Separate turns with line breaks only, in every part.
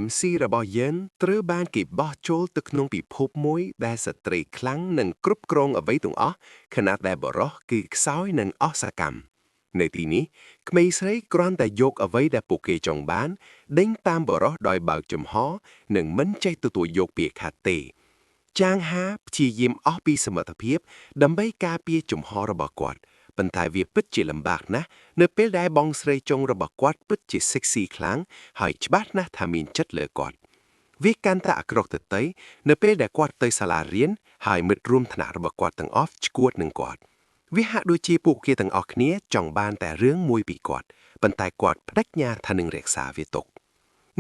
MC របស់យើងត្រូវបានគេបោះចូលទៅក្នុងពិភពមួយដែលស្ត្រីខ្លាំងនិងគ្រប់គ្រងអ្វីទាំងអស់ខណៈដែលបុរសគឺខ្សោយនិងអសកម្មនៅទីនេះក្មេងស្រីគ្រាន់តែយកអ្វីដែលពួកគេចង់បានដេញតាមបុរសដោយបើកចំហនិងមិនចេះទទួលយកពាក្យខាត់ទេចាងហាព្យាយាមអស់ពីសមត្ថភាពដើម្បីការពារចំហរបស់គាត់ប៉ុន្តែវាពិតជាលំបាកណាស់នៅពេលដែលបងស្រីចុងរបស់គាត់ពិតជា sexy ខ្លាំងហើយច្បាស់ណាស់ថាមានចិត្តលើគាត់វាកាន់តែអាក្រក់ទៅនៅពេលដែលគាត់ទៅសាលារៀនហើយមិត្តរួមថ្នាក់របស់គាត់ទាំងអស់ឈួតនឹងគាត់វាហាក់ដូចជាពួកគេទាំងអស់គ្នាចង់បានតែរឿងមួយពីគាត់ប៉ុន្តែគាត់បដិញ្ញាថានឹងរក្សាវាទុក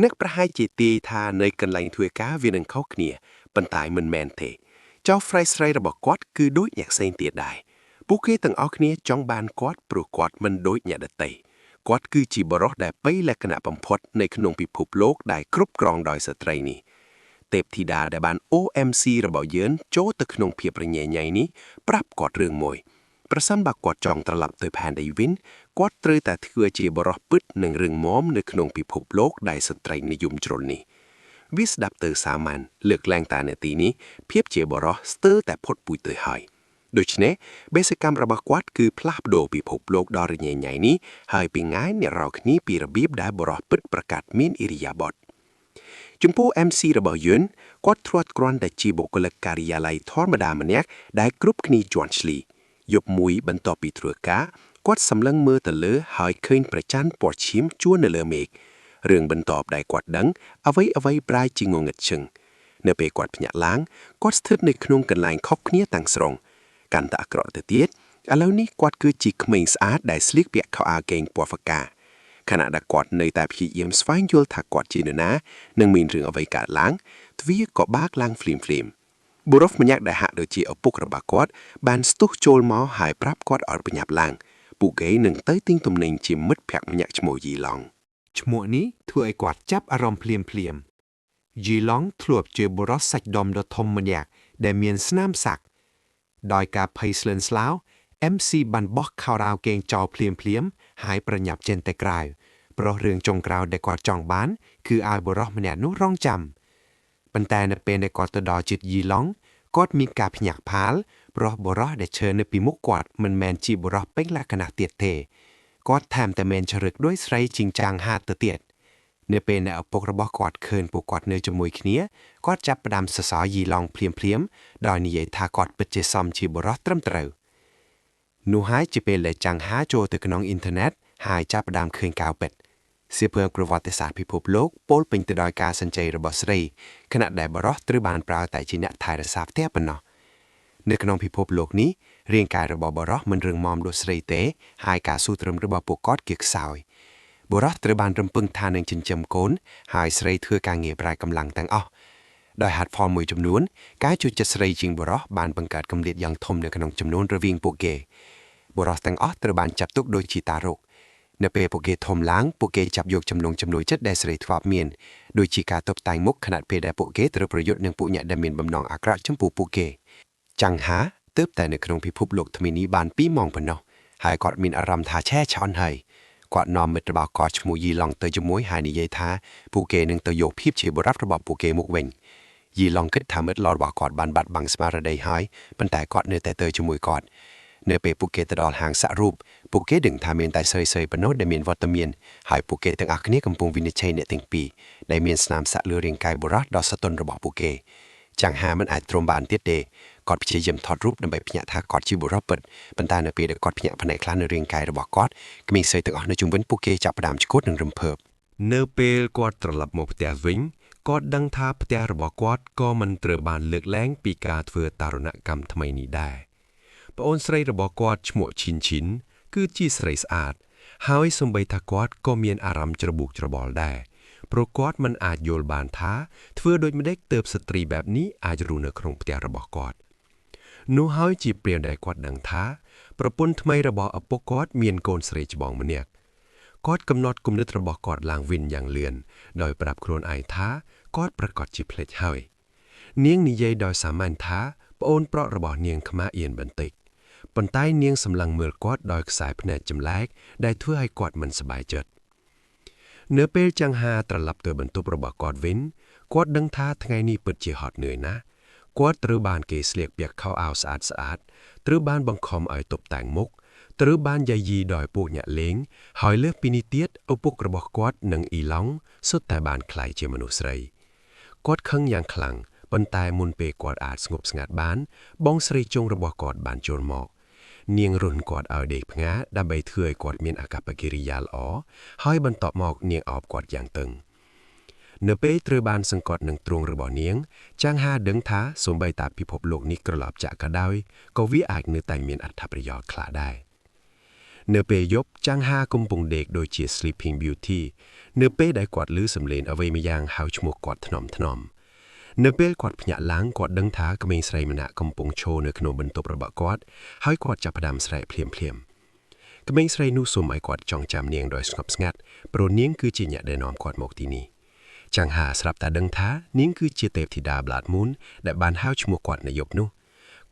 អ្នកប្រហែលជាទាយថានៅកន្លែងធ្វើការវានឹងខុសគ្នាប៉ុន្តែមិនមែនទេចៅស្រីរបស់គាត់គឺដូចអ្នកផ្សេងទៀតដែរពួកគេទាំងអស់គ្នាចង់បានគាត់ព្រោះគាត់មិនដូចអ្នកដទៃគាត់គឺជាបរិសដែលបីលក្ខណៈបំផុតនៅក្នុងពិភពលោកដែលគ្រប់គ្រងដោយស្ត្រីនេះទេពធីតាដែលបាន OMC របស់យើងចូលទៅក្នុងភាពរញ៉េញ៉ៃនេះប្រាប់គាត់រឿងមួយប្រសិនបើគាត់ចង់ត្រឡប់ទៅផែនដីវិញគាត់ត្រូវតែធ្វើជាបរិសពិតនិងរឹងមាំនៅក្នុងពិភពលោកដែលស្ត្រីនិយមជ្រុលនេះវាស្ដាប់ទៅសាមញ្ញលើកឡើងតែនាទីនេះភាពជាបរិសស្ទើរតែផុតពូជទៅហើយដូច្នេះបេសកកម្មរបស់គាត់គឺផ្លាស់ប្ដូរពិភពលោកដ៏រញ៉េញ៉ៃនេះហើយពីងាយអ្នករកគ្នាពីរបៀបដែលបរិសពិតប្រកាសមានឥរិយាបថចំពោះ MC របស់យួនគាត់ធ្លាប់គ្រាន់តែជាបុគ្គលិកការិយាល័យធម្មតាម្នាក់ដែលគ្រប់គ្នាជាន់ឈ្លីយប់មួយបន្ទាប់ពីធ្វើការគាត់សម្លឹងមើលទៅលើហើយឃើញព្រះច័ន្ទពណ៌ឈាមជួននៅលើមេឃរឿងបន្ទាប់ដែលគាត់ដឹងអ្វីប្រែជាងងឹតឈឹងនៅពេលគាត់ភ្ញាក់ឡើងគាត់ស្ថិតនៅក្នុងកន្លែងខុសគ្នាទាំងស្រុងកាន់តែអាក្រក់ទៅទៀតឥឡូវនេះគាត់គឺជាក្មេងស្អាតដែលស្លៀកពាក់ខោអាវកេងពណ៌ហ្វកាខណៈដែលគាត់នៅតែព្យាយាមស្វែងយល់ថាគាត់ជានរណានិងមានរឿងអ្វីកើតឡើងទ្វារក៏បើកឡើងភ្លាមបុរសម្នាក់ដែលហាក់ដូចជាឪពុករបស់គាត់បានស្ទុះចូលមកហើយប្រាប់គាត់ឲ្យប្រញាប់ឡើងពួកគេនឹងទៅទិញទំនិញជាមិត្តភក្តិម្នាក់ឈ្មោះយីឡង់ឈ្មោះនេះធ្វើឲ្យគាត់ចាប់អារម្មណ៍ភ្លាមយីឡង់ធ្លាប់ជាបុរសសាច់ដុំដ៏ធំម្នាក់ដែលមានស្នាមសាក់ដោយការភ័យស្លន់ស្លោ MC បានបោះខោអាវកេងចោលភ្លាមហើយប្រញាប់ចេញទៅក្រៅព្រោះរឿងចុងក្រោយដែលគាត់ចង់បានគឺឲ្យបុរសម្នាក់នោះរងចាំប៉ុន្តែនៅពេលដែលគាត់ទៅដល់ជិតយីឡង់គាត់មានការភ្ញាក់ផ្អើលព្រោះបុរសដែលឈរនៅពីមុខគាត់មិនមែនជាបុរសពេញលក្ខណៈទៀតទេគាត់ថែមតែមានចរិតដូចស្រីជីងចាងហាត់ទៅទៀតនៅពេលដែលឪពុករបស់គាត់ឃើញពួកគាត់នៅជាមួយគ្នាគាត់ចាប់ផ្ដើមសរសើរយីឡង់ភ្លាមដោយនិយាយថាគាត់ពិតជាសមជាបុរសត្រឹមត្រូវនោះហើយជាពេលដែលចាងហាចូលទៅក្នុងអ៊ីនធឺណិតហើយចាប់ផ្ដើមឃើញកៅពិតសៀវភៅប្រវត្តិសាស្ត្រពិភពលោកពោលពេញទៅដោយការសញ្ជ័យរបស់ស្រីខណៈដែលបុរសត្រូវបានប្រើតែជាអ្នកថែរក្សាផ្ទះប៉ុណ្ណោះនៅក្នុងពិភពលោកនេះរាងកាយរបស់បុរសមិនរឹងមាំដូចស្រីទេហើយការស៊ូទ្រាំរបស់ពួកគាត់គឺខ្សោយបុរសត្រូវបានរំពឹងថានឹងចិញ្ចឹមកូនហើយស្រីធ្វើការងារប្រែកម្លាំងទាំងអស់ដោយហេតុផលមួយចំនួនការជួយចិត្តស្រីជាងបុរសបានបង្កើតគម្លាតយ៉ាងធំនៅក្នុងចំនួនរវាងពួកគេបុរសទាំងអស់ត្រូវបានចាត់ទុកដូចជាតារកនៅពេលពួកគេធំឡើងពួកគេចាប់យកចំណងចំណុចចិត្តដែលស្រីធ្លាប់មានដូចជាការតុបតែងមុខខណៈពេលដែលពួកគេត្រូវប្រយុទ្ធនឹងពួកអ្នកដែលមានបំណងអាក្រក់ចំពោះពួកគេចាំងហាទើបតែនៅក្នុងពិភពលោកថ្មីនេះបាន2ម៉ោងប៉ុណ្ណោះហើយគាត់មានអារម្មណ៍ថាឆេះឆាន់ហើយគាត់នាំមិត្តរបស់គាត់ឈ្មោះយីឡង់ទៅជាមួយហើយនិយាយថាពួកគេនឹងទៅយកភាពជាបុរសរបស់ពួកគេមកវិញយីឡង់គិតថាមិត្តល្អរបស់គាត់បានបាត់បង់ស្មារតីហើយប៉ុន្តែគាត់នៅតែទៅជាមួយគាត់នៅពេលពួកគេទៅដល់ហាងសាក់រូបពួកគេដឹងថាមានតែស្រីៗប៉ុណ្ណោះដែលមានវត្តមានហើយពួកគេទាំងអស់គ្នាកំពុងវិនិច្ឆ័យអ្នកទាំងពីរដែលមានស្នាមសាក់លើរាងកាយបុរសដ៏សទន់របស់ពួកគេចាំងហាមិនអាចទ្រាំបានទៀតទេគាត់ព្យាយាមថតរូបដើម្បីភ្ញាក់ថាគាត់ជាបុរសពិតប៉ុន្តែនៅពេលដែលគាត់ភ្ញាក់ផ្នែកខ្លះនៅរាងកាយរបស់គាត់ក្មេងស្រីទាំងអស់នៅជុំវិញពួកគេចាប់ផ្ដើមឈួតនិងរំភើបនៅពេលគាត់ត្រឡប់មកផ្ទះវិញគាត់ដឹងថាផ្ទះរបស់គាត់ក៏មិនត្រូវបានលើកលែងពីការធ្វើតារុណកម្មថ្មីនេះដែរប្អូនស្រីរបស់គាត់ឈ្មោះឈិនគឺជាស្រីស្អាតហើយសូម្បីថាគាត់ក៏មានអារម្មណ៍ច្របូកច្របល់ដែរព្រោះគាត់មិនអាចយល់បានថាធ្វើដូចម្តេចទើបស្ត្រីបែបនេះអាចរស់នៅក្នុងផ្ទះរបស់គាត់នោះហើយជាព្រានដែលគាត់ដឹងថាប្រពន្ធថ្មីរបស់ឪពុកគាត់មានកូនស្រីច្បងម្នាក់គាត់កំណត់គំនិតរបស់គាត់ឡើងវិញយ៉ាងលឿនដោយប្រាប់ខ្លួនឯងថាគាត់ប្រកាសជាភ្លេចហើយនាងនិយាយដោយសាមញ្ញថាប្អូនប្រុសរបស់នាងខ្មាស់អៀនបន្តិចប៉ុន្តែនាងសម្លឹងមើលគាត់ដោយខ្សែភ្នែកចម្លែកដែលធ្វើឲ្យគាត់មិនសប្បាយចិត្ត เนื้อเป้จังหาตระลับตัวบรรทุบระบกอดเว้นกวดดังท่าทั้งไงนี่เปิดเจียหอดเหนื่อยนะกวดตรือบานเกสเลียกเปียกเข้าอ่าวสะอาดตรือบานบังคอมอ่อยตบแต่งมุกตรือบานใยยีดอยปูกเนี่ยเล้งหอยเลือกปินิเตียดเอาปุกระบอกกวดหนึ่งอีล้องสุดแต่บานใครเจมนุษย์ไรกวดเครื่องอย่างคลังบนตายมุนเปกวดอาจสงบสงัดบ้านบ้องสรีจงระบอกกอดบานโจรหมอกเนียงรุนกอดเอาเด็กพงะดำใบเถื่อยกอดเมียนอากาศปกิริยาอ๋อห้อยบนตอบหมอกเนียงออบกอดอย่างตึงเนื้อเป้ตรือบานสังกอดหนึ่งตรงระบอเนียงจ้างหาเดิงท้าสมใบตาพิภพโลกนี้กระหลอบจากกระดอยก็วิอากเนื้อแต่เมียนอัฐประโยชน์คลาได้เนื้อเปยบจ้างหากุมปงเด็กโดยเชียร์ Sleeping Beauty เนื้อเป้ได้กอดลื้อสำเร็จเอาไว้ไม่ยางหาวชมวกกอดถนอมเนื้อเป้กอดพญาล้างกอดดังท้ากระเมงใส่มณะกำปงโชเนื้อขนมบรรทบระบกอดห้อยกอดจับพดามใส่เพลียมกระเมงใส่นูสมไอกอดจองจำเนียงโดยสงบสงัดโปรเนียงคือจีเนี่ยได้นอมกอดหมกที่นี่จังหาสลับตาดังท้านิ่งคือเจเตบธิดาบลาดมุนและบานห้าวชมวกกอดนายบนู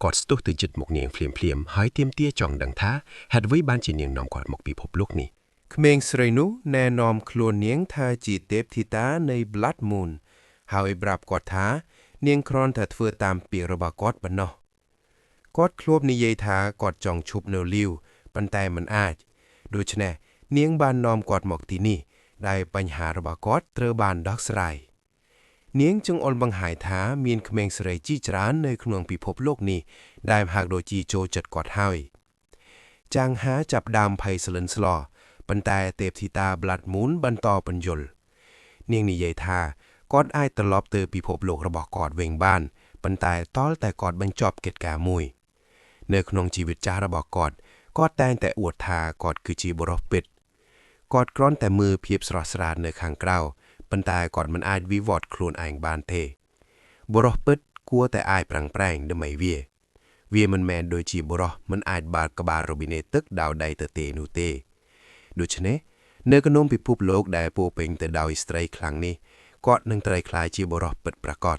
กอดสตุกตื่นจุดหมกเนียงเพลียมห้อยเตรียมเตี้ยจองดังท้าหัดไว้บานจีเนียงนอมกอดหมกปีพบลูกนี่
เขมงสไรนุแน่นอมคลวนเนียงทาจีเตบทิตาในบลัดมูลหาวไอบราบกอดท้าเนียงครอนแต่เฟือตามปีระบากอดบันนอกอดคลบนิเยทากอดจองชุบเนลิวปันแต่มันอาจโดยเฉพาะเนียงบานนอมกอดหมอกที่นี่ได้ปัญหาระบากอดเตอบานดอกสไรเนียงจึงอลบังหายท้ามีนเขมงสไรจี้จรานในขนวงปีพบโลกนี้ได้หากโดยจีโจจัดกอดห้อยจางหาจับดามไพสลันสลอปันแต่เตบทิตาบลัดมุนบันต่อปัญยลเนียงนิเยทากอดไอตลอบเตอปีพบโลกระบอกกอดเวงบ้านปันแต่ต้อลแต่กอดบรรจบเกตกามุยเนื้อขนงชีวิตจ้าระบอกกอดแตงแต่อวดทากอดคือจีบรอปิดกอดกร้อนแต่มือเพียบสระสราดเนื้อข้างเกล้าปันแต่กอดมันอายวิวอดครูนอ่างบานเทบรอปิดกลัวแต่อายปรังแปรงเดไม่เวียมันแมนโดยจีบรอมันอายบาดกบาโรบิเนตึกดาวใดเตเตนูเตโดยเฉพาะเนื้อกระนมปิพุบโลกได้โปเป็งแต่ดาวอิสไตรครั้งนี้กอดหนึ่งไตรคลายจีบรอปิดประกอบ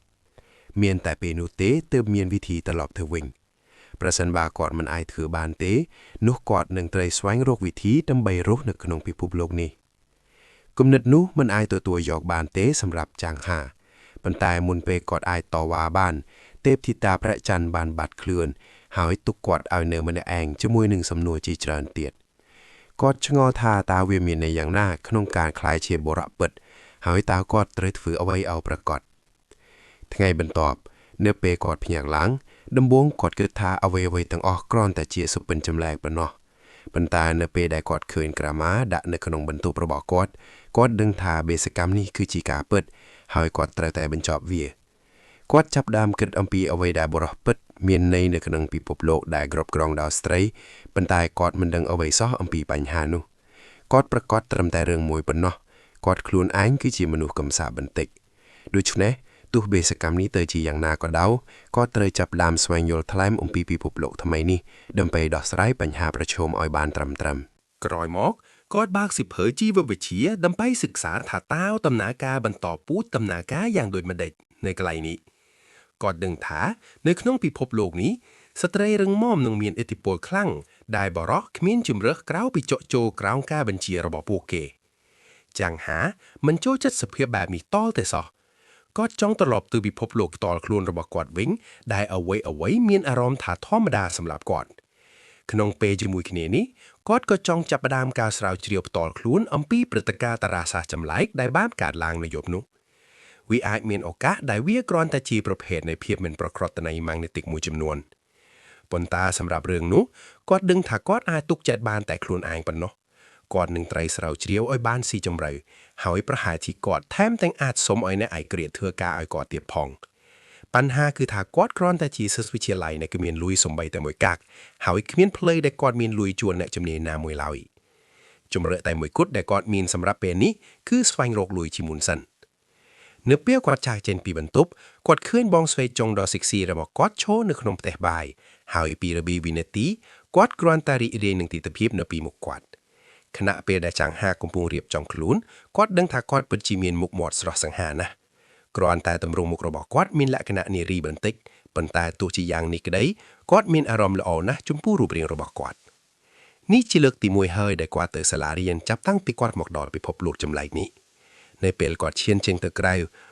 เมียนแต่เปนูเตเติมเมียนวิธีตลอดเธอวิงประสันบากอดมันอายถือบานเตนุกกอดหนึ่งไตรสวงโรควิธีดำใบโรคหนึ่งขนมปิพุบโลกนี้กุมนัดนุมันอายตัวหยอกบานเตสำหรับจางหาปันตายมุนเปกอดอายต่อวาบ้านเตบทิตาพระจันทร์บานบัดเคลื่อนหายตุกกอดเอาเนื้อมันแองจมวยหนึ่งสำนวนจีเจริญเตียดกอดชงอทาตาเวียมีในอย่างหน้าขนมการคลายเชียบระเปิดหายตากอดเตรดฝือเอาไว้เอาประกอดทั้งไงบรรตอบเนื้อเปกอดเพียงหลังดำบวงกอดเกิดทาเอาไว้ตั้งออกกรอนแต่เจียสุเป็นจำแรงปะเนาะบรรตาเนื้อเปได้กอดคืนกระมาดะในขนมบรรทุประบอกกอดดึงทาเบสกรรมนี่คือจีกาเปิดหายกอดแต่บรรจอบเวียกอดจับดามเกิดอัมปีเอาไว้ได้บรอเปิดเมียนในขนมปีปบโลกได้กรอบกรองดาวสไตรบรรตายกอดมันดังเอาไว้ซ้ออัมปีปัญหานุกอดประกอดตรำแต่เรื่องมวยปะเนาะกอดคลูนอ้างคือจีมนุษย์กำสาบันติกโดยชุเนะตู้เบสกรรมนี้เตยจีอย่างนาก็เดาก็เตยจับดามสวงโยลทลายมปีปบโลกทำไมนี่ดำไปดอกสไลปัญหาประชมออยบานตรำ
กรอยมอกกอดบากสิเผยจีววิเชียดำไปศึกษาถาเต้าตำนากาบรรต่อปูดตำนากาอย่างโดยมาเด็ดในไกลนี้กอดดึงถาในขนมปีพบโลกนี้สเตรรึงม่อมนงเมียนเอติโปลคลั่งได้บรอกขมิ้นจุมเริกกล้าวไปโจกล้าวกาบัญชีระบบโปเกจังหามันโจจัดสเพียแบบมีต้อแต่ซอก็จ้องตลบตือบิพบโลกต่อครูนระบบกอดวิงได้เอาไว้เมียนอารมณ์ถาธรรมดาสำหรับกอดขนมเปจมุยคเนนี้กอดก็จ้องจับประดามกาสราวเจียวต่อครูนอัมปีปรตกาตราสาจำไลได้บ้านกาดลางในยบนุวิอาเมียนโอกาได้เวียกรอนตาจีประเภทในเพียบเป็นประครตในมังในติกมูจำนวนปนตาสำหรับเรื่องนู้กอดดึงถากอดอายตุกจัดบานแต่ครูนอายปันเนาะกอดหนึ่งไตรสราวเจียวอ้อยบ้านสีจำไรหายประหายที่กอดแถมแต่งอาจสมอ้อยในไอเกลียดเถือกาอ้อยกอดเตียบพองปัญหาคือถากอดกรอนตาจีสวิเชียไลในกเมียนลุยสมใบแต่มวยกักหายกเมียนเพลย์ได้กอดเมียนลุยจวนในจำเนียนามวยลาวจมเรแต่มวยกุดได้กอดมีนสำหรับเป็นนี้คือสไฟงโรกลุยชิมุนสันเนื้อเปี้ยวกอดจากเจนปีบรรทุบกอดเคลื่อนบองสวยจงดอซิกซีระบอกกอดโชว์ในขนมแต่บายหายปีระบีวินาทีกอดกรอนตารีเรียนหนึ่งตีตะพีบในปีมุกกอดขณะเปรได้จางหากุมพูเรียบจองคลูนกอดดังถากอดเปิดจีเมียนมุกหมอดสระสังหานะกรอนแต่ตำรงมุกระบอกกอดมินละขณะเนรีบันติกปันตาตัวจียางนี่ก็ได้กอดมินอารมณ์ละออนะจุมผู้รูปเรียงระบอกกอดนี่จิเลิกตีมวยเฮยได้กว่าเตอร์สลาเรียนจับตั้งปีกอดหมอกดอดไปพบลูกจำไรนี้ ในเปลกอดเชียนเชียงตะไกร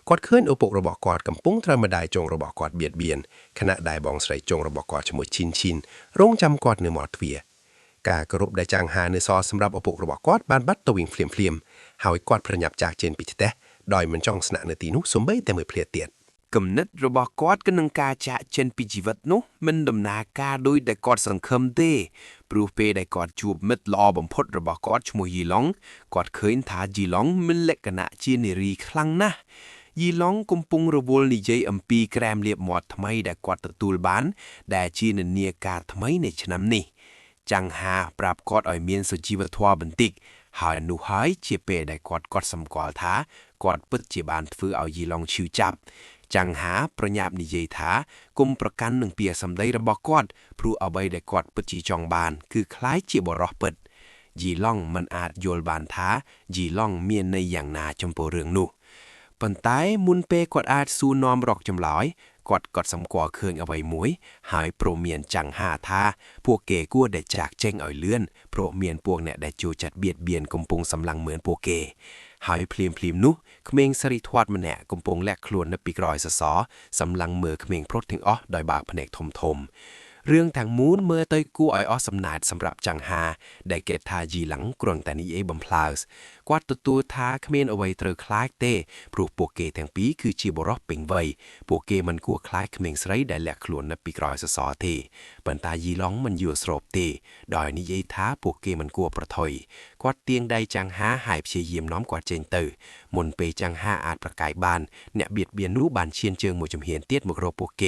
กอดเคลื่อนอุปกระบอกกอดกำปุ้งธรรมดาจงระบอกกอดเบียดเบียนขณะได้บองใส่จงระบอกกอดชมุดชินร่งจำกอดเนื้อหมอดเวียกากรุบได้จางหาเนื้อซอสำหรับอุปกระบอกกอดบานบัดตวิงเฟลียมหาไว้กอดประหยับจากเจนปิดแต่ดอยมันจ้องสนะเนื้อตีนุสมใบแต่มือเพลียเตียดกำนัดระบอกกอดก็นังกาจะเจนปิจิวัตนุมันดำนากาโดยได้กอดสังคมเดปรูเปได้กอดจูบมิดลอบำพดระบอกกอดชมยีหลงกอดเคยทาจีหลงมันเล็กกะนะจีนรีคลังนะยีหลงกุมปุงระวลนิเยอัมปีแกรมเลียบหมอดทำไมได้กอดตะตูลบานได้จีนเนียกาทำไมในชนำนี้จังหาปราบกอดอ่อยเมียนสุจีวทวาบันติกหาหนูหายเจเปได้กอดสำกอลท้ากอดปึดจีบานฟื้อเอายีหลงชิวจับจังหาประหยับนิเยถากุมประกัน1 เปียสำได้ระบอกกอดพรูเอาใบได้กอดปึดจีจองบานคือคล้ายจีบรอเปิดยีล่องมันอาจโยลบานท้ายีล่องเมียนในอย่างนาจำโปเรืองนูปันท้ายมุนเปกอดอาจสูนอมรอกจำลอยกอดสำกอเคืองเอาไว้หมวยหายโปรเมียนจังหาท่าพวกเกกู้ได้จากเจ้งอ่อยเลื่อนโปรเมียนพวกเนี่ยได้จูจัดเบียดเบียนกมปุงสำลังเหมือนพวกเกหายพลีมนุเขมงสริทวดมันแหนกมปงแลกคลวนนปีกรอยสอสำลังเมือเขมงพรดถึงอ้อดอยบากแผนกทมเรื่องทางมูนเมื่อเตยกู้อ้อยอ้อสำนาดสำหรับจังหาได้เกตทายีหลังกรวงแต่นี้บัมพลาวส์กวาดตัวท้าเขมงเอาไว้เตอคล้ายเต้ปลูกพวกเกแทงปีคือจีบรอบเป่งไวพวกเกมันกู้คล้ายเขมงสไรได้แลกคลวนนปีกรอยสอเทปันตายีหลงมันอยู่สรบเตดอยนี้ยท้าพวกเกมันกู้ประถอยกวาดเตียงใดจังหาหายเชียเยี่ยมน้อมกว่าเจนเตอมนเปจังห้าอาจประกายบานเนี่ยเบียดเบียนรู้บานเชียนเจิงหมู่จำเหียนเตียดหมกโรโปเก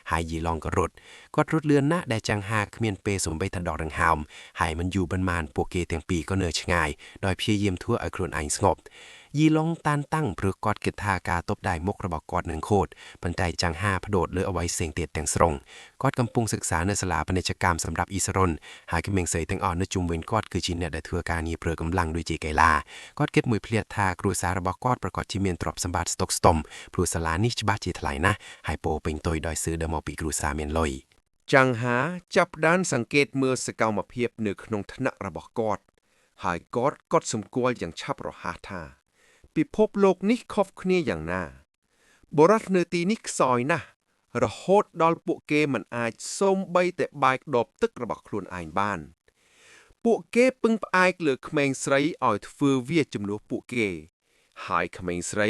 หายยีลองกระรดกอดรถเรือนนะได้จังห้าเขมียนเปสมใบทันดอกดังหามหายมันอยู่บันมานโปเกเตียงปีก็เนอชง่ายโดยเพียเยี่ยมทั่วไอโครนไอสงบยีลองตานตั้งเพื่อกอดเกตทากาตบได้มกระบอกกอด1 โคตรปันใจจังห้าพโดดเลือเอาไว้เสียงเตียดแต่งสรงกอดกำปุงศึกษาในสลาปนิจกรรมสำหรับอิสรนหายกำเมงเสยแตงอ่อนในจุมเวนกอดคือชินเนี่ยได้ทัวการนี้เปลือกำลังด้วยจีไกลากอดเก็ตมวยเพลียทาครูสารบอกกอดประกอบจิเมียนตรอบสมบัติสตอกสตอมพลูสลานิชบาจีถลายนะหายโปเป็นตัวดอยซื้อเดมอปีครูสาเมียนลอยจังหาจับด้านสังเกตเมื่อสกาวมาเพียบเนื้อขนงธนะระบอกกอดหายกอดสมกวลอย่างชับรอหาทาปิพบโลกนิคอฟเนียอย่างน่าบรัตเนตีนิกซอยนะระโหดดอลปุเกมันอาจส้มใบแต่ใบดอบตึกระบอกคลุนอายบ้านปุเกปึงปอายเหลือเขมงไสรอ่อยทเฟอเวียจำนวนปุเกหายเขมงไสร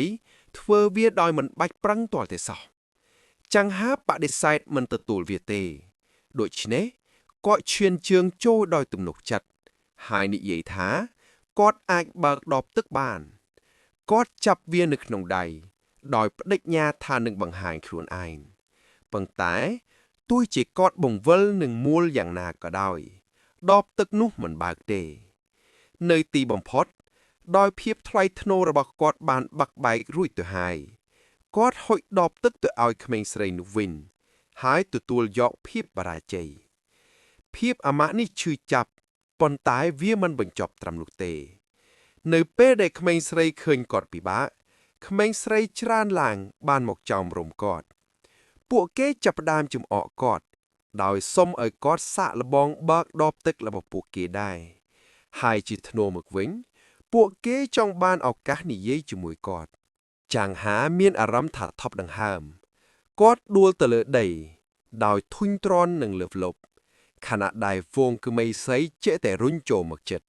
ทเฟอเวียดอยมันใบปรังตัวแต่สาวจังหาปะเดไซด์มันตะตูลเวียเตโดยชเนก็เชียนเชิงโจ้ดอยตุ่มหนกจัดหายนิเยท้ากอดอายเบิกดอบตึกบ้านกอดจับเวียนึกหนงใดดอยประดิษญาทาหนึ่งบังหายครวนไอปังแต่ตุ้ยจีกอดบ่งเวลหนึ่งมูลอย่างนาก็ได้ดอบตึกนุ่มเหมือนบากเดเนยตีบ่มพดดอยเพียบไทรทโนระบักกอดบานบักใบรุ่ยตัวหายกอดหอยดอบตึกตัวเอาเขมงสไรนุวินหายตัวยอกเพียบบราเจเพียบอามะนี่ชื่อจับปนตายเวียมันบังจอบตรำลูกเตในเป้ได้เขมงสไรเคยกอดปีบ้าเขมงสไรชรานหลังบ้านหมกจอมรมกอดพวกเก้จับดามจุมออกกอดดอยส้มกอดสะระบองบักดอบตึกระบบพวกเก้ได้หายจิตโนมึกเว้งพวกเก้จองบ้านเอากะนิเยจุมวยกอดจางหาเมียนอารมณ์ถัดทบดังห้ามกอดดูลตะเลใดดอยทุนตรอนหนึ่งเหลือบลบขณะใดฟงคือไม่ใสเจแต่รุ่นโจมักเจ็ด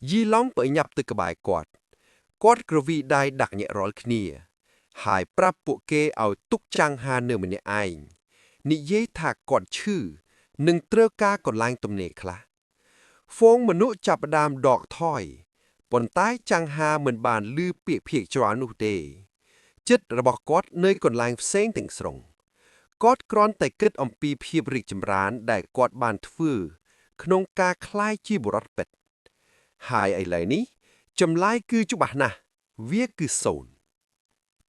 ยีล้องเปิดยับตึกกบายกอดกระวีได้ดักเนี่ยร้อยขณีหายปรับปุเกเอาตุกจังหาเนื้อมันเนี่ยไอนิเยถากก่อนชื่อหนึ่งเตรกาก่อนลางตำเนคละฟงมนุจับดามดอกถ้อยปนใต้จังหาเหมือนบานลือเปียกเพียกจวานุเดจิตระบอกกอดเนยก่อนลางเซ้งถึงสรงกอดกรอนแต่เกิดอมปีเพียบริกจำรานได้กอดบานฟื้อขนงกาคล้ายจีบรถเป็ดหายไอไหลนี้จำไล่คือจุบะนะเวียคือโซน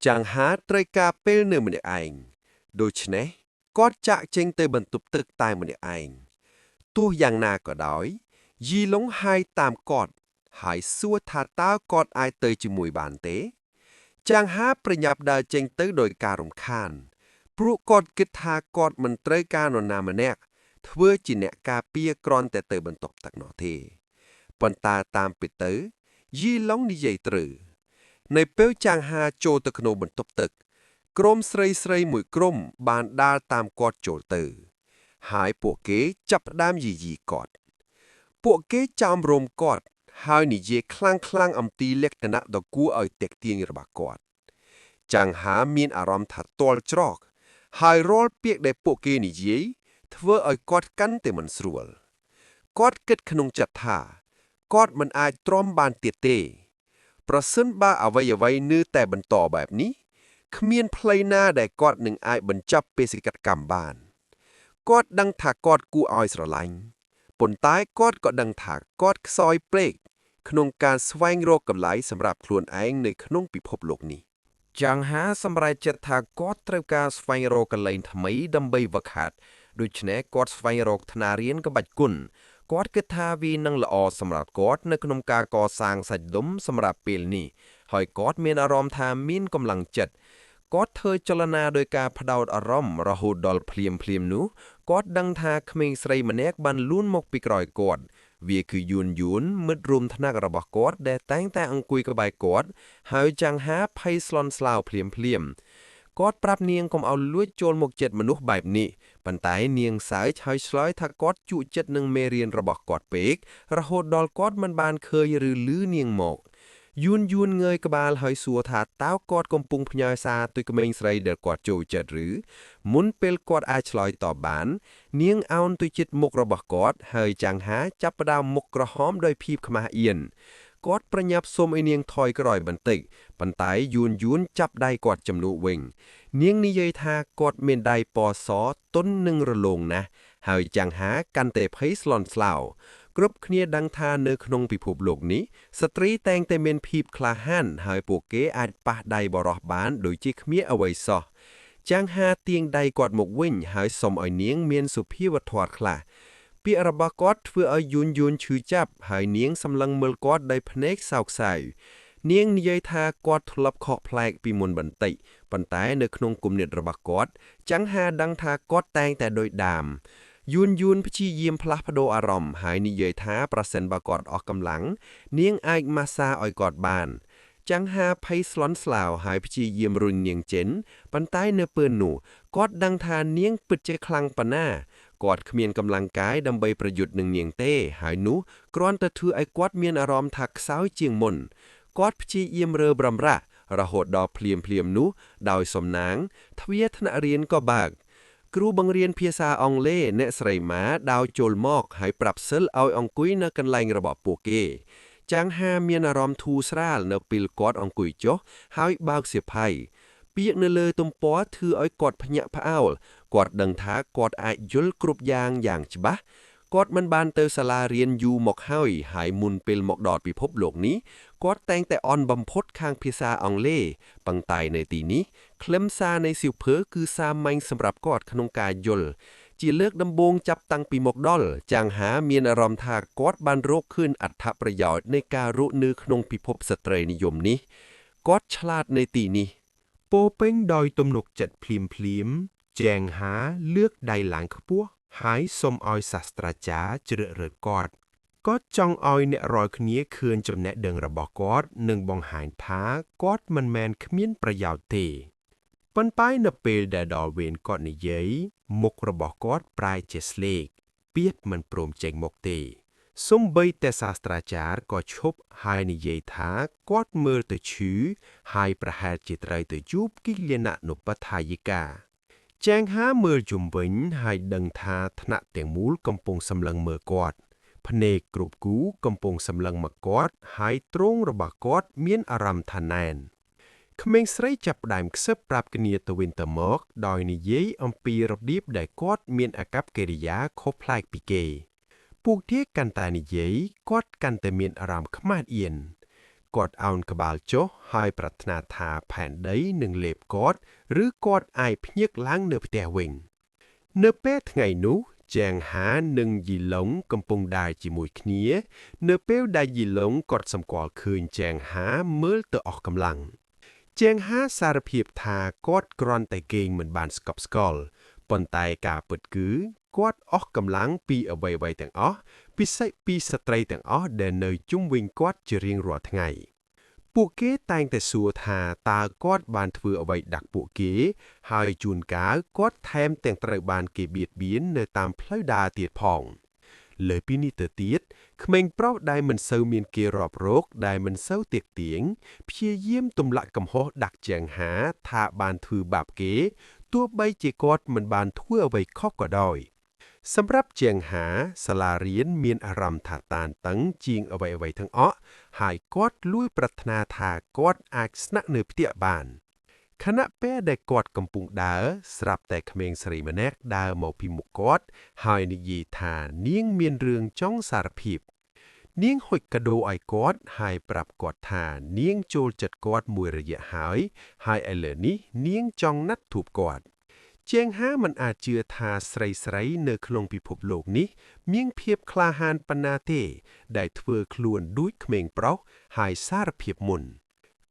จังหาไตรกาเปลเนื้อมันเองโดยเฉพาะกอดจะเจงเตยบรรทุบตึกตายมันเองตัวอย่างนาก็ได้ยีหลงหายตามกอดหายซัวทาต้ากอดไอเตยจมวยบานเตจังหาประหยับดาเจงเตยโดยการรำคาญปลุกกอดกิทากอดมันไตรกานนามันแนกเทวจินเนกาเปียกรอนแต่เตยบรรทบตักหนอเทปันตาตามปิดเตยยีหลงนิเยตรือ ในเป้ลจางฮาโจตะขโนบนตบตึกกรมสไรมวยกรมบานดาลตามกอดโจเตอร์หายพวกเก๋จับดามยีกอดพวกเก๋จามรมกอดหายนิเยคลั่งอำตีเล็กนะดอกกูเอาเต็กเตียงระบากอดจางหามีนอารมณ์ถัดตอลจรอกหายรอลเปียกได้พวกเก๋นิเยทว่าเอากอดกันแต่มันสรวลกอดเกิดขนงจัดท่ากอดมันอาจตรอมบานเตียเตประสินบ้าเอาไว้เนื้อแต่บรรต่อแบบนี้ขมีนเพลย์หน้าได้กอดหนึ่งอายบรรจับเปสิกัดกรรมบ้านกอดดังถากอดกูออยสระลังปนท้ายกอดก็ดังถากอดซอยเปรกขนงการสวงโรคกับไหลสำหรับคลวนเองในขนงปิภพโลกนี้จังหาสำหรับจัดถากอดเตรียมการสวงโรคกันไหลทำไมดำใบวขาดโดยเฉพาะกอดสวงโรคธนาเรียนกับบัดกุลกอดกทาวีนังละอสำหรับกอดในขนมกาก่อสร้างสัจดมสำหรับเปลนี้หอยกอดมีอารมณ์ทามินกำลังจัดกอดเธอจลนาโดยการพดาวอารมณ์ระหูดอลเพลียมนู้กอดดังทาเขมิงใส่มันแอกบันลุ้นมกปีกรอยกอดเวียคือยุนมืดรุมทนักระบกอดแด่ตั้งแต่อังกุยกบายกอดหายจังหาไพสลอนสลาวเพลียมกอดปรับเนียงกมเอาลวดโจลหมก7มนุษย์แบบนี้ปันไตเนียงสายชายสลอยทักกอดจุ71เมเรียนระบอกกอดเปกระโหดดอลกอดมันบานเคยหรือลื้อเนียงหมกยุนเงยกบาลหอยสัวถาเต้ากอดกมปุงพญายซาตุยกเมงสไรเดอร์กอดโจ7หรือมุนเปลกอดอาชลอยต่อบานเนียงเอาตุยจิตมกระบอกกอดหอยจังหาจับประดาวมกกระหอมโดยพีบขมาเอียนกอดประยับสมไอเนียงถอยกระรอยบันติกปันไตยุนจับได้กอดจำนูเวงเนียงนิเยทากอดเมนไดปอซอต้นหนึ่งระลงนะหายจังหากันเตไพสลอนสลาวกรุบเคลียดังทาเนื้อขนงปิภพโลกนี้สตรีแต่งแต่เมนพีบคลาหันหายปวกเกอาจปะไดบรอบานโดยจิกเมียเอาไว้ซอจังหาเตียงใดกอดหมกวิ่งหายสมอ่อยเนียงเมียนสุพีวัตถอดคลาปีอรบากอดเพื่อเอายุนชื่อจับหายเนียงสำลังเมลกอดได้พเนกสาวใสเนียงนิยายทากอดทลับขอแพลกปีมนบันติปันไตในขนงกลุ่มเน็ตระบากอดจังหาดังทากอดแต่งแต่โดยดามยุนพชีเยี่ยมพลักพโดอารมณ์หายนิยายท้าประเซนบากอดออกกำลังเนียงไอมาซาอ่อยกอดบานจังหาไพสลอนสลาวหายพชีเยี่ยมรุนเนียงเจนปันใต้เนื้อเปื้อนหนูกอดดังทาเนียงปิดใจคลังปะหน้ากอดเมียนกำลังกายดำใบประยุทธ์หนึ่งเนียงเต้หายนูกรอนตะถือไอกอดเมียนอารมณ์ถักสาวเจียงมนกอดพชีเยี่ยมเรือบรำระโหดดอเพลียมนูดาวสมนางทวีธนเรียนก็บากครูบังเรียนเพียซาอองเล่เนสไรมาดาวโจลมอกให้ปรับเซลเอาอองกุยนกันไลงระบบปูเกจังหาเมียนอารมณ์ทูสราลเนปิลกอดอองกุยโจหายบากเสียภัยเปียกเนเลยตุมปอถืออ้อยกอดพญะพะอ้าวกอดดังท้ากอดอายุลกรุบยางอย่างฉบะกอดมันบานเตอสลาเรียนยูหมกห้อยหายมุนเปลหมกดอดปีพบโลกนี้กอดแต่งแต่ออนบำพดข้างเพียซาอองเล่ปังตายในตีนี้เคลมซาในสิวเพอคือซาไมสำหรับกอดขนงกายยลจีเลือกดำบงจับตังปีหมกดอลจางหาเมียนอารมณ์ทากอดบานโรคขึ้นอัฐประโยชน์ในการุนือขนงปีพบสตรีนิยมนี้กอดฉลาดในตีนี้โปเป้งดอยตมหนกจัดพลีมแจงหาเลือกใดหลังขปัวหายสมออยศาสตราจารย์เจริญเริดกอดก็จ้องออยเนี่ยรอยขนี้คืนจำแนเดิงระบอกกอดหนึ่งบองหายท้ากอดมันแมนขมิ้นประยาวเตปันป้ายเนเปลแดดอเวนกอดในเย้ยมกระบอกกอดปลายเจสเลกเปียดมันโปรมเจงมกเตส้มใบแต่ศาสตราจารย์ก็ชบหายในเย้ยท้ากอดเมื่อแต่ชื้อหายประหารจิตไรแต่ยุบกิเลนะนุปทายิกาแจงหาเมื่อจุ่มบินหายดังทาธนะเตียงมูลกำปงสำลังเมื่อกอดพเนกกรุบกูกำปงสำลังมากอดหายตรงระบากอดเมียนอารามทานแนนขเมงสไรจับดามเสบปราบกเนียตวินตมอกดอยนิเยอัมปีระดีบได้กอดเมียนอากับเกริยาคบพลายปีเกปลูกเทียกันตานิเยกอดกันแต่เมียนอารามขมาดเอียนกอดเอากบาลโจหายปรัตนาทาแผ่นได้หนึ่งเล็บกอดหรือกอดไอพเยกล้างเนื้อแต่เวงเนื้อเป็ดไงนูแจงหาหนึ่งยีหลงกำปงได้จีมวยเนียเนื้อเป้วได้ยีหลงกอดสำกอลคืนแจงหาเมื่อเตอออกกำลังแจงหาสารเพียบทากอดกรอนแต่เกงเหมือนบานสกอปสกอลปนไตกาเปิดกือกอดออกกำลังปีเอาไว้แต่งอ้อปีใส่ปีสตรีแต่งอ้อเดินเนยจุ่มวิ่งกอดจะเรียงรัวทั้งไง ពួកគេតែងតែសួរថាតើគាត់បានធ្វើអ្វីដាក់ពួកគេហើយជួនកាលគាត់ថែមទាំងត្រូវបានគេបៀតបៀននៅតាមផ្លូវដើរទៀតផងលើពីនេះទៅទៀតក្មេងប្រុសដែលមិនសូវមានគេរាប់រកដែលមិនសូវទាក់ទាញព្យាយាមទម្លាក់កំហុសដាក់ចង្ហាថាបានធ្វើបាបគេទោះបីជាគាត់មិនបានធ្វើអ្វីខុសក៏ដោយសម្រាប់ជាងហាសាលារៀនមានអារម្មណ៍ថាតានតឹងជាងអ្វីៗទាំងអស់ហើយគាត់លួចប្រាថ្នាថាគាត់អាចស្នាក់នៅផ្ទះបានខណៈពេលដែលគាត់កំពុងដើរស្រាប់តែក្មេងស្រីម្នាក់ដើរមកពីមុខគាត់ហើយនិយាយថានាងមានរឿងចង់សារភាពនាងហុចកាដូឲ្យគាត់ហើយប្រាប់គាត់ថានាងចូលចិត្តគាត់មួយរយៈហើយឥឡូវនេះនាងចង់ណាត់ជួបគាត់ជាងហាមិនអាចជឿថាស្រីនៅក្នុងពិភពលោកនេះមានភាពក្លាហានប៉ុណ្ណាទេដែលធ្វើខ្លួនដូចក្មេងប្រុសហើយសារភាពមុន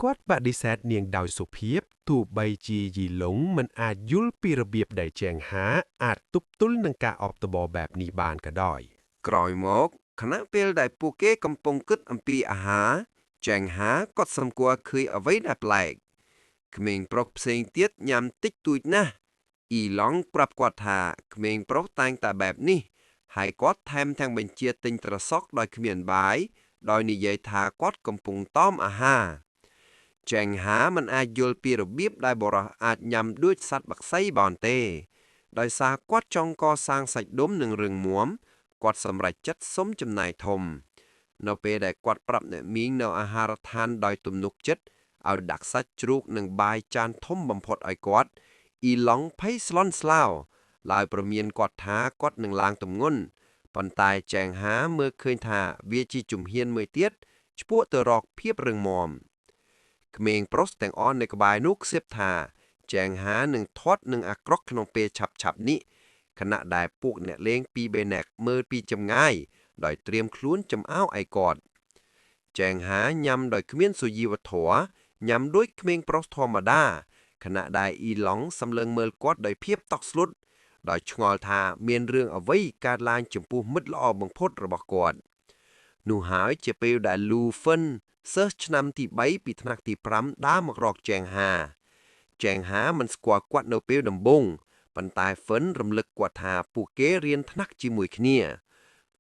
គាត់បដិសេធនាងដោយសុភាពទោះបីជាយីឡុងមិនអាចយល់ពីរបៀបដែលជាងហាអាចទប់ទល់នឹងការអបតបបែបនេះបានក៏ដោយ
ក្រោយមកខណៈពេលដែលពួកគេកំពុងគិតអំពីអាហារចេងហាក៏សម្គាល់ឃើញអ្វីដែលប្លែកក្មេងប្រុសផ្សេងទៀតញ៉ាំតិចតួចណាស់អ៊ីឡង់ប្រាប់គាត់ថាក្មេងប្រុសតែងតែបែបនេះហើយគាត់ថែមទាំងបញ្ជាទិញត្រសក់ដោយគ្មានបាយដោយនិយាយថាគាត់កំពុងតមអាហារចេងហាមិនអាចយល់ពីរបៀបដែលបុរសអាចញ៉ាំដូចសត្វបក្សីបានទេដោយសារគាត់ចង់កសាងសាច់ដុំនិងរឹងមាំគាត់សម្រេចចិត្តសុំចំណាយធំនៅពេលដែលគាត់ប្រាប់អ្នកមីងនៅអាហារដ្ឋានដោយទំនុកចិត្តឲ្យដាក់សាច់ជ្រូកនិងបាយចានធំបំផុតឲ្យគាត់អ៊ីឡង់ភ័យស្លន់ស្លោឡើយព្រមានគាត់ថាគាត់នឹងឡើងទម្ងន់ប៉ុន្តែចែងហាមើលឃើញថាវាជាជំហានមួយទៀតឆ្ពោះទៅរកភាពរឹងមាំក្មេងប្រុសទាំងអស់នៅក្បែរនោះខ្សៀបថាចែងហានឹងធាត់នឹងអាក្រក់ក្នុងពេលឆាប់នេះខណៈដែលពួកអ្នកលេងពីបេណែកមើលពីចម្ងាយដោយត្រៀមខ្លួនចំអោឲ្យគាត់ចែងហាញ៉ាំដោយគ្មានសុជីវធម៌ញ៉ាំដូចក្មេងប្រុសធម្មតាខណៈដែលអ៊ីឡង់សម្លឹងមើលគាត់ដោយភាពតក់ស្លុតដោយឆ្ងល់ថាមានរឿងអ្វីកើតឡើងចំពោះមិត្តល្អបំផុតរបស់គាត់នោះហើយជាពេលដែលលូហ្វិនសិស្សឆ្នាំទី3ពីថ្នាក់ទី5ដើរមករកចែងហាមិនស្គាល់គាត់នៅពេលដំបូងប៉ុន្តែហ្វិនរំលឹកគាត់ថាពួកគេរៀនថ្នាក់ជាមួយគ្នា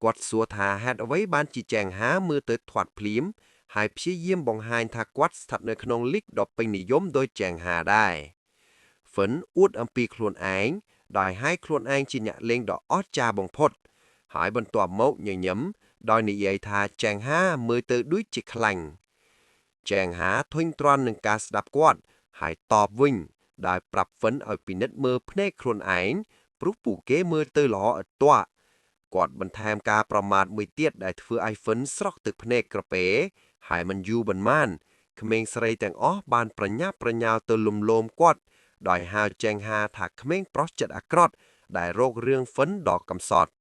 គាត់សួរថាហេតុអ្វីបានជាចែងហាមើលទៅធាត់ភ្លាមហើយព្យាយាមបង្ហាញថាគាត់ស្ថិតនៅក្នុងលីកដ៏ពេញនិយមដោយចែងហាដែរហ្វិនអួតអំពីខ្លួនឯងដោយឲ្យខ្លួនឯងជាអ្នកលេងដ៏អស្ចារ្យបំផុតហើយបន្ទាប់មកញញឹមដោយនិយាយថាចែងហាមើលទៅដូចជាខ្លាញ់ចែងហាធុញទ្រាន់នឹងការស្ដាប់គាត់ហើយតបវិញដោយប្រាប់ហ្វិនឲ្យពិនិត្យមើលភ្នែកខ្លួនឯងព្រោះពួកគេមើលទៅល្អឥតទាស់គាត់បន្ថែមការប្រមាថមួយទៀតដែលធ្វើឲ្យហ្វិនស្រក់ទឹកភ្នែកក្រពែហើយមិនយូរប៉ុន្មានក្មេងស្រីទាំងអស់បានប្រញាប់ប្រញាល់ទៅលំលោមគាត់ដោយហៅចែងហាថាក្មេងប្រុសចិត្តអាក្រក់ដែលរករឿងហ្វិនដ៏កំសត់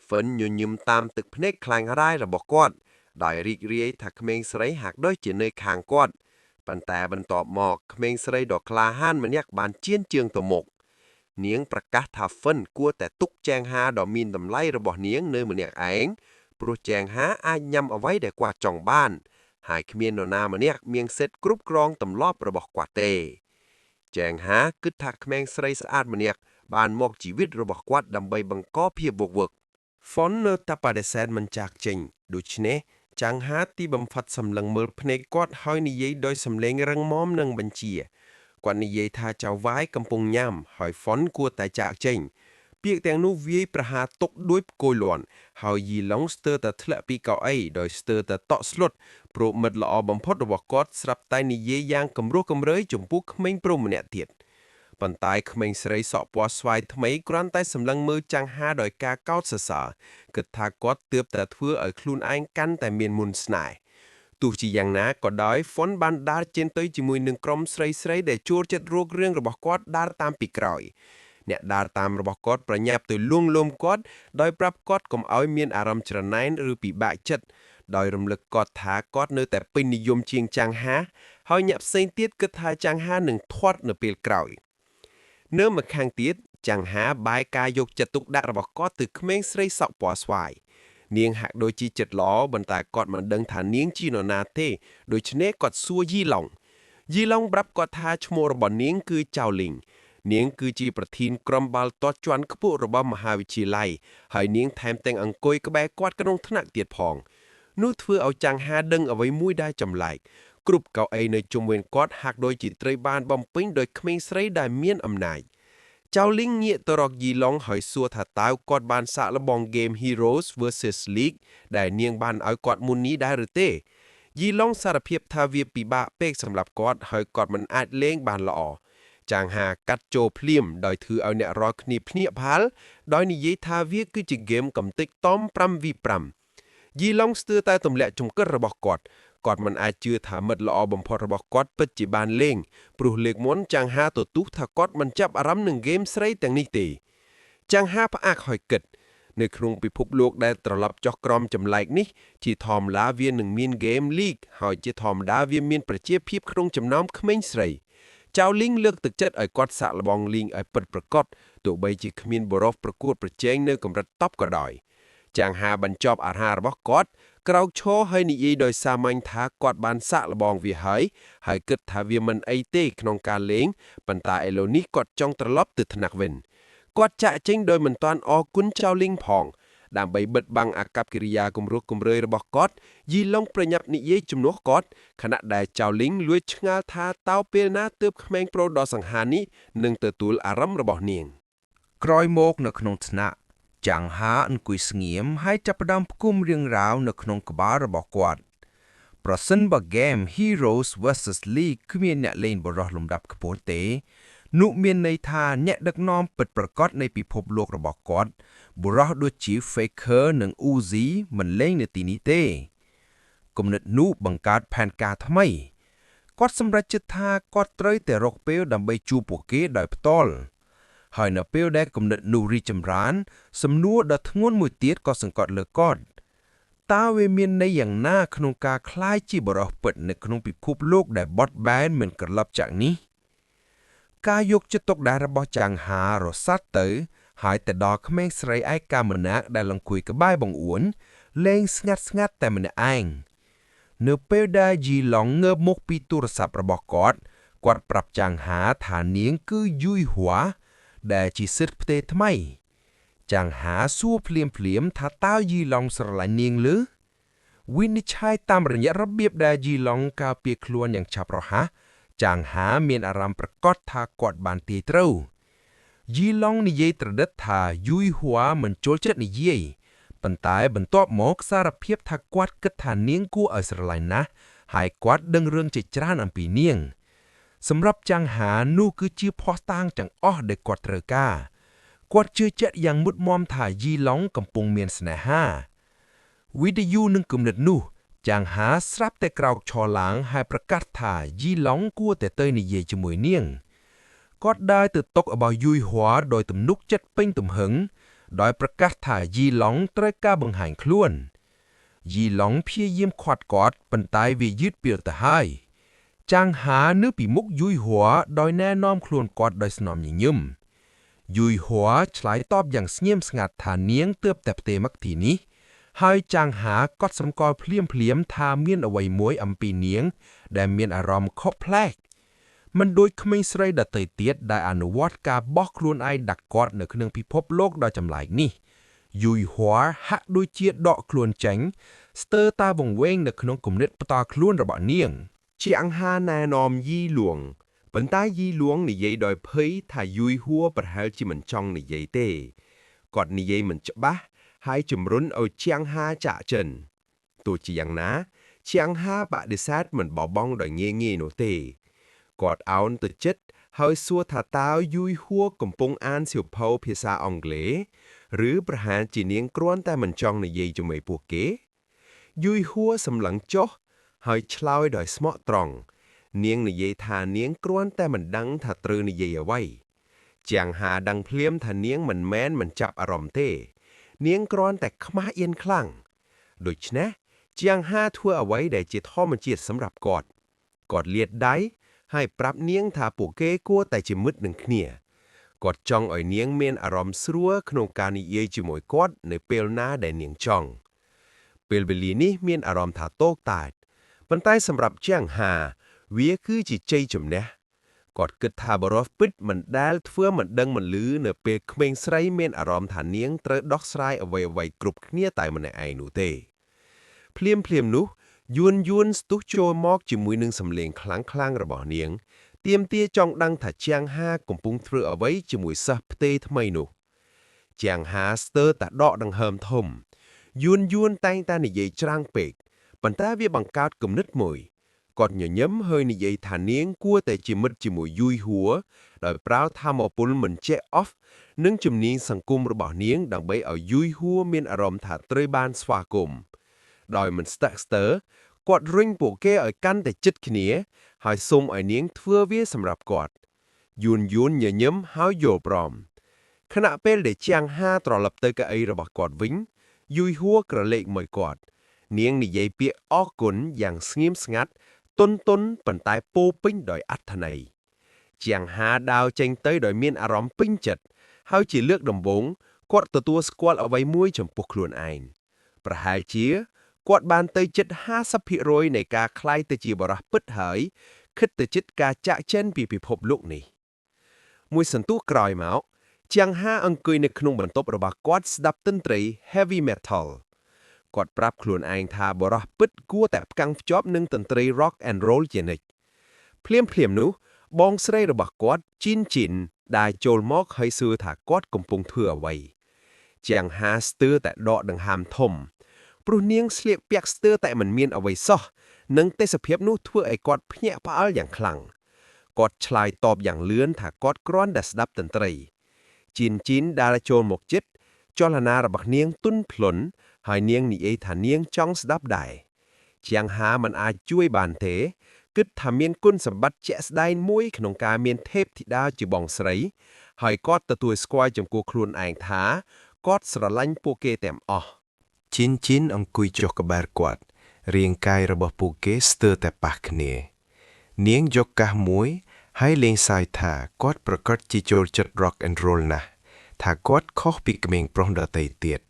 ហ្វិនញញឹមតាមទឹកភ្នែកខ្លាំងរាយរបស់គាត់ដោយរីករាយថាក្មេងស្រីហាក់ដូចជានៅខាងគាត់ប៉ុន្តែបន្ទាប់មកក្មេងស្រីដ៏ក្លាហានម្នាក់បានជៀនជើងទៅមុខនាងប្រកាសថាហ្វិនគួរតែទុកចែងហាដ៏មានតម្លៃរបស់នាងនៅម្នាក់ឯងព្រោះចែងហាអាចញ៉ាំអ្វីដែលគាត់ចង់បានហើយគ្មាននរណាម្នាក់មានសិទ្ធិគ្រប់គ្រងទម្លាប់របស់គាត់ទេចែងហាគិតថាក្មេងស្រីស្អាតម្នាក់បានមកជីវិតរបស់គាត់ដើម្បីបង្កភាពវឹកវឹកហ្វុននៅតែបដិសេធមិនចាកចេញដូច្នេះចង្ហាទីបំផាត់សម្លឹងមើលភ្នែកគាត់ហើយនិយាយដោយសំឡេងរឹងមាំនិងបញ្ជាគាត់និយាយថាចៅវាយកំពុងញ៉ាំហើយហ្វុនគួរតែចាកចេញពាក្យទាំងនោះវាយប្រហារទុកដូចផ្គយលាន់ហើយយីឡុងស្ទើរតែធ្លាក់ពីកៅអីដោយស្ទើរតែតក់ស្លុតព្រោះមិត្តល្អបំផុតរបស់គាត់ស្រាប់តែនិយាយយ៉ាងគំរោះគំរើយចំពោះក្មេងប្រុសម្នាក់ទៀតប៉ុន្តែក្មេងស្រីសក់ពណ៌ស្វាយថ្មីគ្រាន់តែសម្លឹងមើលចង្ហាដោយការកោតសរសើរគិតថាគាត់ទើបតែធ្វើឲ្យខ្លួនឯងកាន់តែមានមុនស្នេហ៍ទោះជាយ៉ាងណាក៏ដោយហ្វុនបានដើរចេញទៅជាមួយនឹងក្រុមស្រីដែលចូលចិត្តរករឿងរបស់គាត់ដើរតាមពីក្រោយអ្នកដើរតាមរបស់គាត់ប្រញាប់ទៅលួងលោមគាត់ដោយប្រាប់គាត់កុំឲ្យមានអារម្មណ៍ច្រណែនឬពិបាកចិត្តដោយរំលឹកគាត់ថាគាត់នៅតែពេញនិយមជាងចង្ហាហើយអ្នកផ្សេងទៀតគិតថាចង្ហានឹងធាត់នៅពេលក្រោយនៅម្ខាងទៀតចង្ហាបាយការយកចិត្តទុកដាក់របស់គាត់ទៅក្មេងស្រីសក់ពណ៌ស្វាយ
នាងហាក់ដូចជាចិត្តល្អប៉ុន្តែគាត់មិនដឹងថានាងជានរណាទេដូច្នេះគាត់សួរយីឡុងប្រាប់គាត់ថាឈ្មោះរបស់នាងគឺចៅលីងនាងគឺជាប្រធានក្រុមបាល់ទាត់ជាន់ខ្ពស់របស់មហាវិទ្យាល័យហើយនាងថែមទាំងអង្គុយក្បែរគាត់ក្នុងថ្នាក់ទៀតផងនោះធ្វើឲ្យចាំងហាដឹងអ្វីមួយដែលចម្លែកគ្រប់កៅអីនៅជុំវិញគាត់ហាក់ដូចជាត្រូវបានបំពេញដោយក្មេងស្រីដែលមានអំណាចចៅលីងងាកទៅរកយីឡុងហើយសួរថាតើគាត់បានសាកល្បងហ្គេម Heroes versus League ដែលនាងបានឲ្យគាត់មុននេះដែរឬទេយីឡុងសារភាពថាវាពិបាកពេកសម្រាប់គាត់ហើយគាត់មិនអាចលេងបានល្អចាងហាកាត់ចូលភ្លាមដោយធ្វើឲ្យអ្នករាល់គ្នាភ្ញាក់ផ្អើលដោយនិយាយថាវាគឺជាហ្គេមកំទេចតំ 5v5 យីឡុងស្ទើរតែទម្លាក់ជំគិតរបស់គាត់មិនអាចជឿថាមិត្តល្អបំផុតរបស់គាត់ពិតជាបានលេងព្រោះលើកមុនចាងហាទទូសថាគាត់មិនចាប់អារម្មណ៍នឹងហ្គេមស្រីទាំងនេះទេចាងហាផ្អាកហើយគិតនៅក្នុងពិភពលោកដែលត្រឡប់ចុះក្រោមចម្លែកនេះជាធម្មតាវានឹងមានហ្គេម League ហើយជាធម្មតាវាមានប្រជាភាពក្នុងចំណោមក្មេងស្រីចៅលីងលើកទឹកចិត្តឲ្យគាត់សាកល្បងលីងឲ្យពិតប្រាកដទោះបីជាគ្មានបរិបប្រកួតប្រជែងនៅកម្រិតតប់ក៏ដោយចាងហាបញ្ចប់អាហាររបស់គាត់ក្រោកឈរហើយនិយាយដោយសាមញ្ញថាគាត់បានសាកល្បងវាហើយគិតថាវាមិនអីទេក្នុងការលេងប៉ុន្តែឥឡូវនេះគាត់ចង់ត្រឡប់ទៅថ្នាក់វិញគាត់ចាក់ចេញដោយមិនទាន់អរគុណចៅលីងផងដើម្បីបិទបាំងអាកប្បកិរិយាគំរោះគំរើយរបស់គាត់យីឡុងប្រញាប់និយាយជំនួសគាត់ខណៈដែលចៅលីងលួចឆ្ងល់ថាតើពេលណាទើបក្មេងប្រុសដ៏សង្ហានេះនឹងទទួលអារម្មណ៍របស់នាង
ក្រោយមកនៅក្នុងថ្នាក់ចាំងហាអង្គុយស្ងៀមហើយចាប់ផ្ដើមផ្គុំរឿងរ៉ាវនៅក្នុងក្បាលរបស់គាត់ប្រសិនបើ Game Heroes versus League គ្មានអ្នកលេងបរិះលំដាប់ខ្ពស់ទេនោះមានន័យថាអ្នកដឹកនាំពិតប្រាកដនៃពិភពលោករបស់គាត់បរិះដូចជា Faker និង Uzi មិនលេងនៅទីនេះទេគំនិតនោះបង្កើតផែនការថ្មីគាត់សម្រេចចិត្តថាគាត់ត្រូវតែរកពេលដើម្បីជួបពួកគេដោយផ្ទាល់ហើយនៅពេលដែលគំនិតនោះរីកចម្រើនសំណួរដ៏ធ្ងន់មួយទៀតក៏សង្កត់លើគាត់តើវាមានន័យយ៉ាងណាក្នុងការคล้ายជាបរិះពិតនៅក្នុងពិភពលោកដែលបត់បែនមិនក្រឡប់ចាក់នេះការយកចិត្តទុកដាក់របស់ចាងហារសាត់ទៅហើយទៅដល់ក្មេងស្រីឯកាម្នាក់ដែលអង្គុយក្បែរបង្អួនលេងស្ងាត់តែម្នាក់ឯងនៅពេលដែលជីឡុងងើបមកពីទូរស័ព្ទរបស់គាត់ប្រាប់ចាងហាថានាងគឺយូយហួរដែលជាសិទ្ធិផ្ទេរថ្មីចាងហាសួរភ្លាមថាតើយីឡុងស្រឡាញ់នាងឬវិនិច្ឆ័យតាមរយៈរបៀបដែលយីឡុងការពារខ្លួនយ៉ាងឆាប់រហ័សចាងហាមានអារម្មណ៍ប្រកបថាគាត់បានទាយត្រូវយីឡុងនិយាយត្រដិតថាយូយហួរមិនចូលចិត្តនិយាយប៉ុន្តែបន្ទាប់មកសារភាពថាគាត់គិតថានាងគួរឲ្យស្រឡាញ់ណាស់ហើយគាត់ដឹងរឿងជាច្រើនអំពីនាងសម្រាប់ចាងហានោះគឺជាភស្តុតាងទាំងអស់ដែលគាត់ត្រូវការគាត់ជឿជាក់យ៉ាងមុតមមថាយីឡុងកំពុងមានស្នេហាវីដេយូនឹងគំនិតនោះចាងហាស្រាប់តែក្រោកឈរឡើងហើយប្រកាសថាយីឡុងគួរតែទៅនិយាយជាមួយនាងគាត់ដើរទៅតុរបស់យូយហួរដោយទំនុកចិត្តពេញទំហឹងដោយប្រកាសថាយីឡុងត្រូវការបង្ហាញខ្លួនយីឡុងព្យាយាមខាត់គាត់ប៉ុន្តែវាយឺតពេលទៅហើយចាងហានៅពីមុខយូយហួរដោយណែនាំខ្លួនគាត់ដោយស្នំញញឹមយូយហួរឆ្លើយតបយ៉ាងស្ងៀមស្ងាត់ថានាងទើបតែផ្ទេរមកទីនេះហើយចាងហាក៏សម្គាល់ភ្លាមថាមានអ្វីមួយអំពីនាងដែលមានអារម្មណ៍ខុសប្លែកមិនដូចក្មេងស្រីដទៃទៀតដែលអនុវត្តការបោះខ្លួនឯងដាក់គាត់នៅក្នុងពិភពលោកដ៏ចម្លែកនេះយូយហួរហាក់ដូចជាដកខ្លួនចេញស្ទើរតែវង្វេងនៅក្នុងគំនិតផ្ទាល់ខ្លួនរបស់នាង
ជាអង្ហាណែនាំយីលួងប៉ុន្តែយីលួងនិយាយដោយភ័យថាយូយហួរប្រហែលជាមិនចង់និយាយទេគាត់និយាយមិនច្បាស់ហើយជំរុញឲ្យជាងហាចាក់ចិនទោះជាយ៉ាងណាជាងហាបដិសេធមិនបោះបង់ដោយងាយនោះទេគាត់អោនទៅចិត្តហើយសួរថាតើយូយហួរកំពុងអានសៀវភៅភាសាអង់គ្លេសឬប្រហែលជានាងគ្រាន់តែមិនចង់និយាយជាមួយពួកគេយូយហួរសម្លឹងចុះហើយឆ្លើយដោយស្មោះត្រង់នាងនិយាយថានាងគ្រាន់តែមិនដឹងថាត្រូវនិយាយអ្វីជាងហាដឹងភ្លាមថានាងមិនមែនមិនចាប់អារម្មណ៍ទេនាងគ្រាន់តែខ្មាស់អៀនខ្លាំងដូច្នេះជាងហាធ្វើអ្វីដែលជាធម្មជាតិសម្រាប់គាត់លាតដៃហើយប្រាប់នាងថាពួកគេគួរតែជាមិត្តនឹងគ្នាគាត់ចង់ឲ្យនាងមានអារម្មណ៍ស្រួលក្នុងការនិយាយជាមួយគាត់នៅពេលណាដែលនាងចង់
ពេលវេលានេះមានអារម្មណ៍ថាតូកតាចប៉ុន្តែសម្រាប់ជាងហាវាគឺជាជ័យជំនះគាត់គិតថាបរិសុទ្ធពិតមិនដែលធ្វើមិនដឹងមិនលឺនៅពេលក្មេងស្រីមានអារម្មណ៍ថានាងត្រូវដោះស្រាយអ្វីៗគ្រប់គ្នាតែម្នាក់ឯងនោះទេភ្លាមនោះយួនស្ទុះចូលមកជាមួយនឹងសម្លេងខ្លាំងរបស់នាងទាមទារចង់ដឹងថាជាងហាកំពុងធ្វើអ្វីជាមួយសិស្សផ្ទេរថ្មីនោះជាងហាស្ទើរតែដកដង្ហើមធំយួនតែងតែនិយាយច្រាំងពេកប៉ុន្តែវាបង្កើតគំនិតមួយគាត់ញញឹមហើយនិយាយថានាងគួរតែជាមិត្តជាមួយយួយហួរដោយប្រើថាមពលមិនចេះ off និងជំនាញសង្គមរបស់នាងដើម្បីឲ្យយួយហួរមានអារម្មណ៍ថាត្រូវបានស្វាគមន៍ដោយមិនស្ទាក់ស្ទើរគាត់រុញពួកគេឲ្យកាន់តែជិតគ្នាហើយសូមឲ្យនាងធ្វើវាសម្រាប់គាត់យួនញញឹមហើយយល់ព្រមខណៈពេលដែលជាងហាត្រឡប់ទៅកៅអីរបស់គាត់វិញយួយហួរក្រឡេកមកគាត់នាងនិយាយពាក្យអរគុណយ៉ាងស្ងៀមស្ងាត់ទន់ប៉ុន្តែពោពេញដោយអត្ថន័យជាងហាដាវចេញទៅដោយមានអារម្មណ៍ពេញចិត្តហើយជាលើកដំបូងគាត់ទទួលស្គាល់អ្វីមួយចំពោះខ្លួនឯងប្រហែលជាគាត់បានទៅជិត 50% នៃការក្លាយទៅជាបរិសុទ្ធពិតហើយគិតទៅជិតការចាក់ចេញពីពិភពលោកនេះមួយសន្ទុះក្រោយមកជាងហាអង្គុយនៅក្នុងបន្ទប់របស់គាត់ស្ដាប់តន្ត្រី heavy metal គាត់ប្រាប់ខ្លួនឯងថាបរិសុទ្ធពិតគួរតែផ្កាំងភ្ជាប់នឹងតន្ត្រី rock and roll ជានិច្ចភ្លាមនោះបងស្រីរបស់គាត់ជីនដែលចូលមកហើយសួរថាគាត់កំពុងធ្វើអ្វីជាងហាស្ទើរតែដកដង្ហើមធំព្រោះនាងស្លៀកពាក់ស្ទើរតែមិនមានអ្វីសោះនិងទេសភាពនោះធ្វើឲ្យគាត់ភ្ញាក់ផ្អើលយ៉ាងខ្លាំងគាត់ឆ្លើយតបយ៉ាងលឿនថាគាត់គ្រាន់តែស្ដាប់តន្ត្រីជីនដែលចូលមកជិតចលនារបស់នាងទន់ភ្លន់ហើយនាងនិយាយថានាងចង់ស្ដាប់ដែរជាងហាមិនអាចជួយបានទេគិតថាមានគុណសម្បត្តិជាក់ស្ដែងមួយក្នុងការមានទេពធីតាជាបងស្រីហើយគាត់ទទួលស្គាល់ចំពោះខ្លួនឯងថាគាត់ស្រឡាញ់ពួកគេទាំងអស់
ជីនអង្គុយចុះក្បែរគាត់រាងកាយរបស់ពួកគេស្ទើរតែប៉ះគ្នានាងយកកាសមួយហើយលេងសើចថាគាត់ប្រកាសជាចូលចិត្ត rock and roll ណាស់ថាគាត់ខុសពីក្មេងប្រុសដទៃទៀត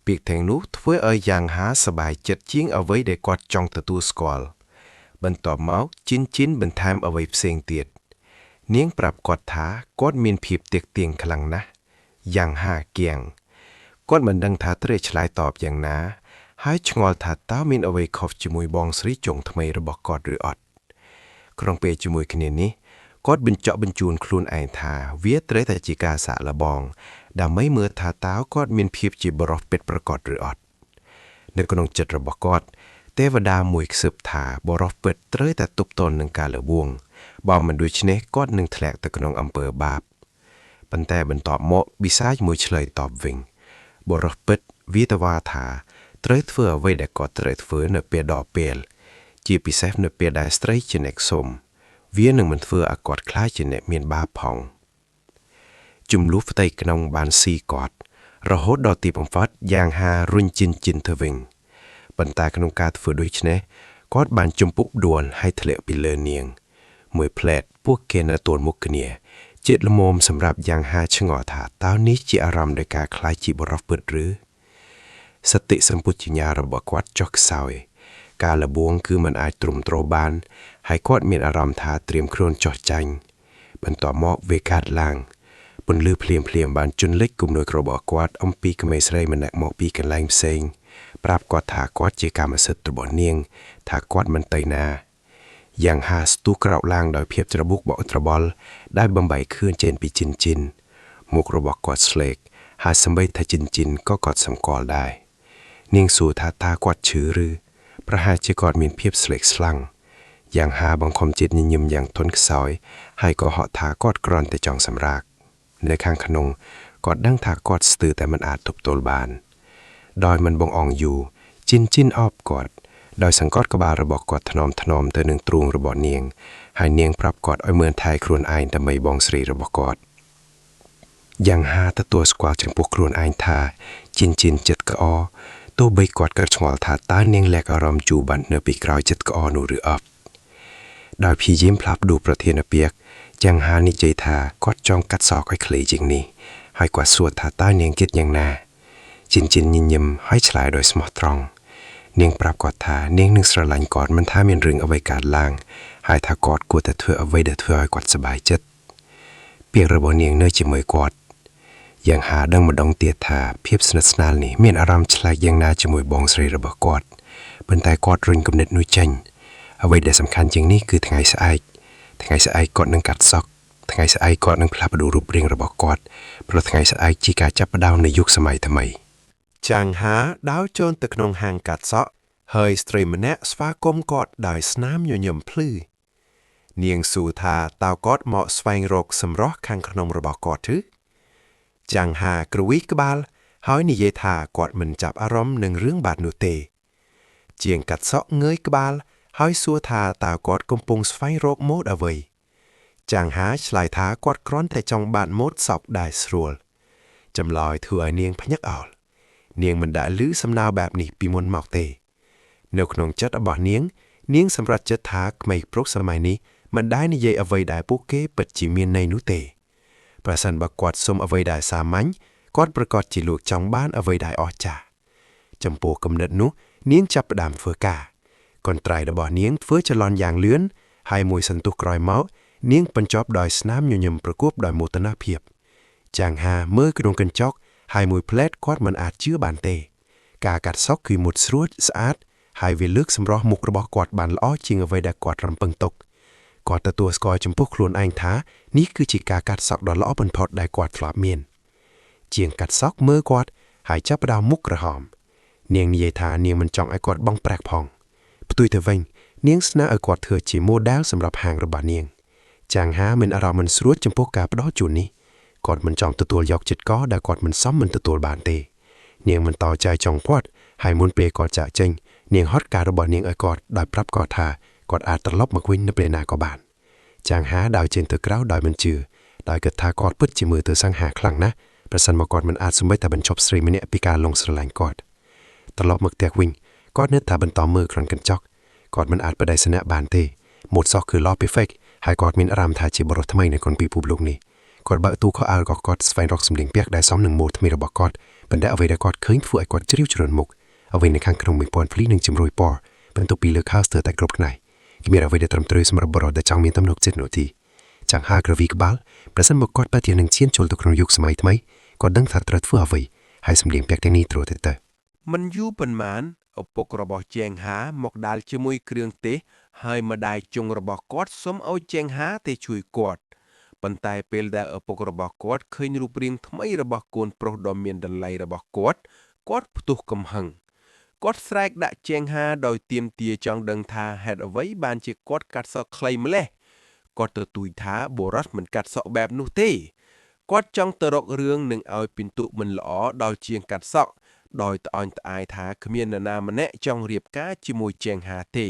ពាក្យទាំងនោះធ្វើឲ្យយ៉ាងហាសប្បាយចិត្តជាងអ្វីដែលគាត់ចង់ទទួលស្គាល់បន្ទាប់មកជីនបន្ថែមអ្វីផ្សេងទៀតនាងប្រាប់គាត់ថាគាត់មានភាពទាក់ទាញខ្លាំងណាស់យ៉ាងហាគៀងគាត់មិនដឹងថាត្រូវឆ្លើយតបយ៉ាងណាហើយឆ្ងល់ថាតើមានអ្វីខុសជាមួយបងស្រីចុងថ្មីរបស់គាត់ឬអត់ក្នុងពេលជាមួយគ្នានេះគាត់បញ្ចក់បញ្ជូនខ្លួនឯងថាវាត្រូវតែជាការសាកល្បងដើម្បីមើលថាតើគាត់មានភាពជាបរិសុទ្ធពិតប្រាកដឬអត់នៅក្នុងចិត្តរបស់គាត់ទេវតាមួយខ្សឹបថាបរិសុទ្ធពិតត្រូវតែទប់ទល់នឹងការលបួងបើមិនដូច្នេះគាត់នឹងធ្លាក់ទៅក្នុងអំពើបាបប៉ុន្តែបន្ទាប់មកបិសាចមួយឆ្លើយតបវិញបរិសុទ្ធពិតវាតវ៉ាថាត្រូវធ្វើអ្វីដែលគាត់ត្រូវធ្វើនៅពេលដល់ពេលជាពិសេសនៅពេលដែលស្រីជាអ្នកសុំវានឹងមិនធ្វើឲ្យគាត់ខ្លាចជាអ្នកមានបាបផងជំលុះផ្ទៃក្នុងបានស៊ីគាត់រហូតដល់ទីបំផុតយ៉ាងហារុញជីនទៅវិញប៉ុន្តែក្នុងការធ្វើដូច្នេះគាត់បានជំពុកដួលហើយធ្លាក់ពីលើនាងមួយផ្លែតពួកគេនៅទល់មុខគ្នាចិត្តល្មមសម្រាប់យ៉ាងហាឆ្ងល់ថាតើនេះជាអារម្មណ៍នៃការខ្លាចជាបរិសុទ្ធពិតឬសតិសម្ពុជញ្ញារបស់គាត់ចុះខ្សោយការលបួងគឺមិនអាចទ្រុំទ្របានហើយគាត់មានអារម្មណ៍ថាត្រៀមខ្លួនចោះចាញ់បន្ទាប់មកវាកាត់ឡើងពន្លឺភ្លាមបានជន់លិចគំនុយរបស់គាត់អំពីក្មេងស្រីម្នាក់មកពីកន្លែងផ្សេងប្រាប់គាត់ថាគាត់ជាកម្មសិទ្ធិរបស់នាងថាគាត់មិនទៅណាយ៉ាងហាស្ទុះក្រោកឡើងដោយភាពច្របូកបកត្របល់ដែលបំបីខឿនចេញពីជីនមុខរបស់គាត់ស្លេកហើយសម្បីថាជីនក៏គាត់សម្គាល់ដែរនាងសួរថាតើគាត់ឈឺឬប្រហែលជាគាត់មានភាពស្លេកស្លាំងយ៉ាងហាបង្ខំចិត្តញញឹមយ៉ាងទន់ខ្សោយហើយក៏ហៅថាគាត់គ្រាន់តែចង់សម្រាកនៅខាងក្នុងគាត់ដឹងថាគាត់ស្ទើរតែមិនអាចទប់ទល់បានដោយមិនបងអងយូរជីនអបគាត់ដោយសង្កត់ក្បាលរបស់គាត់ថ្នមទៅនឹងទ្រូងរបស់នាងហើយនាងប្រាប់គាត់ឲ្យមើលថែខ្លួនឯងដើម្បីបងស្រីរបស់គាត់យ៉ាងហាទទួលស្គាល់ចំពោះខ្លួនឯងថាជីនចិត្តក្អកទោះបីគាត់ក៏ឆ្ងល់ថាតើនាងលែកអារម្មណ៍ជូរបាត់នៅពីក្រោយចិត្តក្អកនោះឬអត់ដោយព្យាយាមផ្លាស់ប្ដូរប្រធានពាក្យយ៉ាងហានិយាយថាគាត់ចង់កាត់សក់ឲ្យខ្លីជាងនេះហើយគាត់សួរថាតើនាងគិតយ៉ាងណាជីនញញឹមហើយឆ្លើយដោយស្មោះត្រង់ នាងប្រាប់គាត់ថានាងនឹងស្រឡាញ់គាត់មិនថាមានរឿងអ្វីកើតឡើងហើយថាគាត់គួរតែធ្វើអ្វីដែលធ្វើឲ្យគាត់សប្បាយចិត្តពាក្យរបស់នាងនៅជាមួយគាត់យ៉ាងហាដឹងម្ដងទៀតថាភាពស្និទ្ធស្នាលនេះមានអារម្មណ៍ឆ្លាតយ៉ាងណាជាមួយបងស្រីរបស់គាត់ប៉ុន្តែគាត់រុញគំនិតនោះចេញអ្វីដែលសំខាន់ជាងនេះគឺថ្ងៃស្អែកគាត់នឹងកាត់សក់ថ្ងៃស្អែកគាត់នឹងផ្លាស់ប្ដូររូបរាងរបស់គាត់ព្រោះថ្ងៃស្អែកជាការចាប់ផ្ដើមនៃយុគសម័យថ្មី
ចាំងហាដើរចូលទៅក្នុងហាងកាត់សក់ហើយស្ត្រីម្នាក់ស្វាគមន៍គាត់ដោយស្នាមញញឹមភ្លឺនាងសួរថាតើគាត់មកស្វែងរកសម្រស់ខាងក្នុងរបស់គាត់ឬចាំងហាក្រវីក្បាលហើយនិយាយថាគាត់មិនចាប់អារម្មណ៍នឹងរឿងបាត់នោះទេជាងកាត់សក់ងើយក្បាលហើយសួរថាតើគាត់កំពុងស្វែងរកម៉ូដអ្វីចាំងហាឆ្លើយថាគាត់គ្រាន់តែចង់បាត់ម៉ូដសក់ដែលស្រួលចម្លើយធ្វើឲ្យនាងភ្ញាក់អោលនាងមិនដែលឮសំណើបែបនេះពីមុនមកទេនៅក្នុងចិត្តរបស់នាងសម្រេចចិត្តថាក្មេងប្រុសសម័យនេះមិនដែលនិយាយអ្វីដែលពួកគេពិតជាមានន័យនោះទេប្រសិនបើគាត់សុំអ្វីដែលសាមញ្ញគាត់ប្រកាសជាលោកចង់បានអ្វីដែលអស្ចារ្យចំពោះគំនិតនោះនាងចាប់ផ្ដើមធ្វើការកន្ត្រៃរបស់នាងធ្វើចលនយ៉ាងលឿនហើយមួយសន្ទុះក្រោយមកនាងបញ្ចប់ដោយស្នាមញញឹមប្រគប់ដោយមោទនភាពចាំងហាមើលក្នុងកញ្ចក់ហើយមួយផ្លែតគាត់មិនអាចជឿបានទេការកាត់សក់គឺមុតស្រួចស្អាតហើយវាលើកសម្រស់មុខរបស់គាត់បានល្អជាងអ្វីដែលគាត់រំពឹងទុកគាត់ទទួលស្គាល់ចំពោះខ្លួនឯងថានេះគឺជាការកាត់សក់ដ៏ល្អបំផុតដែលគាត់ធ្លាប់មានជាងកាត់សក់មើលគាត់ហើយចាប់ផ្ដើមមុខក្រហមនាងនិយាយថានាងមិនចង់ឲ្យគាត់បង់ប្រាក់ផងផ្ទុយទៅវិញនាងស្នើឲ្យគាត់ធ្វើជា model សម្រាប់ហាងរបស់នាងចាំងហាមានអារម្មណ៍មិនស្រួលចំពោះការផ្ដោតជូននេះគាត់មិនចង់ទទួលយកចិត្តកដែលគាត់មិនសមមិនទទួលបានទេនាងមិនតោចចង់គាត់ហើយមុនពេលគាត់ចាក់ចេញនាងហត់ការរបស់នាងឲ្យគាត់ដោយប្រាប់គាត់ថាគាត់អាចត្រឡប់មកវិញនៅពេលណាក៏បានចាំងហាដើរចេញទៅក្រៅដោយមិនជឿដោយគិតថាគាត់ពិតជាមើលទៅសង្ហាខ្លាំងណាស់ប្រសិនមកគាត់មិនអាចសម្បិតតែបញ្ចប់ស្រីម្នាក់ពីការលងស្រឡាញ់គាត់ត្រឡប់មកផ្ទះវិញគាត់នៅតែបន្តមើលក្នុងកញ្ចក់គាត់មិនអាចបដិសេធបានទេម៉ូដសក់គឺល្អ perfect ហើយគាត់មានអារម្មណ៍ថាជាបរិសុទ្ធថ្មីនៅក្នុងពិភពលោកនេះគាត់បើកទូខោអាវរបស់គាត់ស្វែងរកសម្លៀងពាក់ដែលសមនឹងម៉ូដថ្មីរបស់គាត់ប៉ុន្តែអ្វីដែលគាត់ឃើញធ្វើឲ្យគាត់ជ្រាវជ្រួនមុខអ្វីនៅខាងក្នុងមានពណ៌ភ្លីនិងជំរុយពណ៌បន្ទាប់ពីលើខោស្ទើរតែគ្រប់ផ្នែកគ្មានអ្វីដែលត្រឹមត្រូវសម្រាប់បរិសុទ្ធដែលចង់មានទំនុកចិត្តនោះទេចាំងហាក្រវីក្បាលប្រសិនបើគាត់ពិតជានឹងឈានចូលទៅក្នុងយុគសម័យថ្មីគាត់ដឹងថាត្រូវធ្វើអ្វីហើយសម្លៀងពាក់ទាំងនេះត្រូវទៅ
មិនយូរប៉ុន្មានឪពុករបស់ជេងហាមកដាល់ជាមួយគ្រឿងទេសហើយម្ដាយជង់របស់គាត់សុំឲ្យជេងហាទៅជួយគាត់ប៉ុន្តែពេលដែលឪពុករបស់គាត់ឃើញរូបរាងថ្មីរបស់កូនប្រុសដ៏មានតម្លៃរបស់គាត់ផ្ទុះកំហឹងគាត់ស្រែកដាក់ជេងហាដោយទាមទារចង់ដឹងថាហេតុអ្វីបានជាគាត់កាត់សក់ខ្លីម្លេះគាត់ទទូចថាបុរសមិនកាត់សក់បែបនោះទេគាត់ចង់ទៅរករឿងនឹងឲ្យពិន្ទុមិនល្អដល់ជាងកាត់សក់ដោយត្អូញត្អែរថាគ្មាននរណាម្នាក់ចង់រៀបការជាមួយជេងហាទេ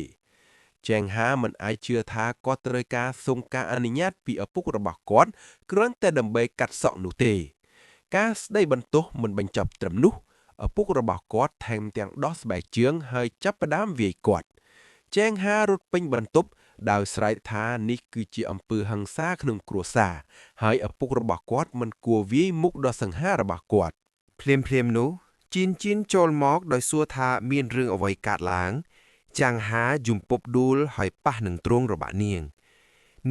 ជេងហាមិនអាចជឿថាគាត់ត្រូវការសុំការអនុញ្ញាតពីឪពុករបស់គាត់គ្រាន់តែដើម្បីកាត់សក់នោះទេការស្ដីបន្ទោសមិនបញ្ចប់ត្រឹមនោះឪពុករបស់គាត់ថែមទាំងដោះស្បែកជើងហើយចាប់ផ្ដើមវាយគាត់ជេងហារត់ពេញបន្ទប់ដោយស្រែកថានេះគឺជាអំពើហិង្សាក្នុងគ្រួសារហើយឪពុករបស់គាត់មិនគួរវាយមុខដ៏សង្ហារបស់គាត់ភ្លាមនោះជីនចូលមកដោយសួរថាមានរឿងអ្វីកើតឡើងចាំងហាយំពប់ដួលហើយប៉ះនឹងទ្រូងរបស់នា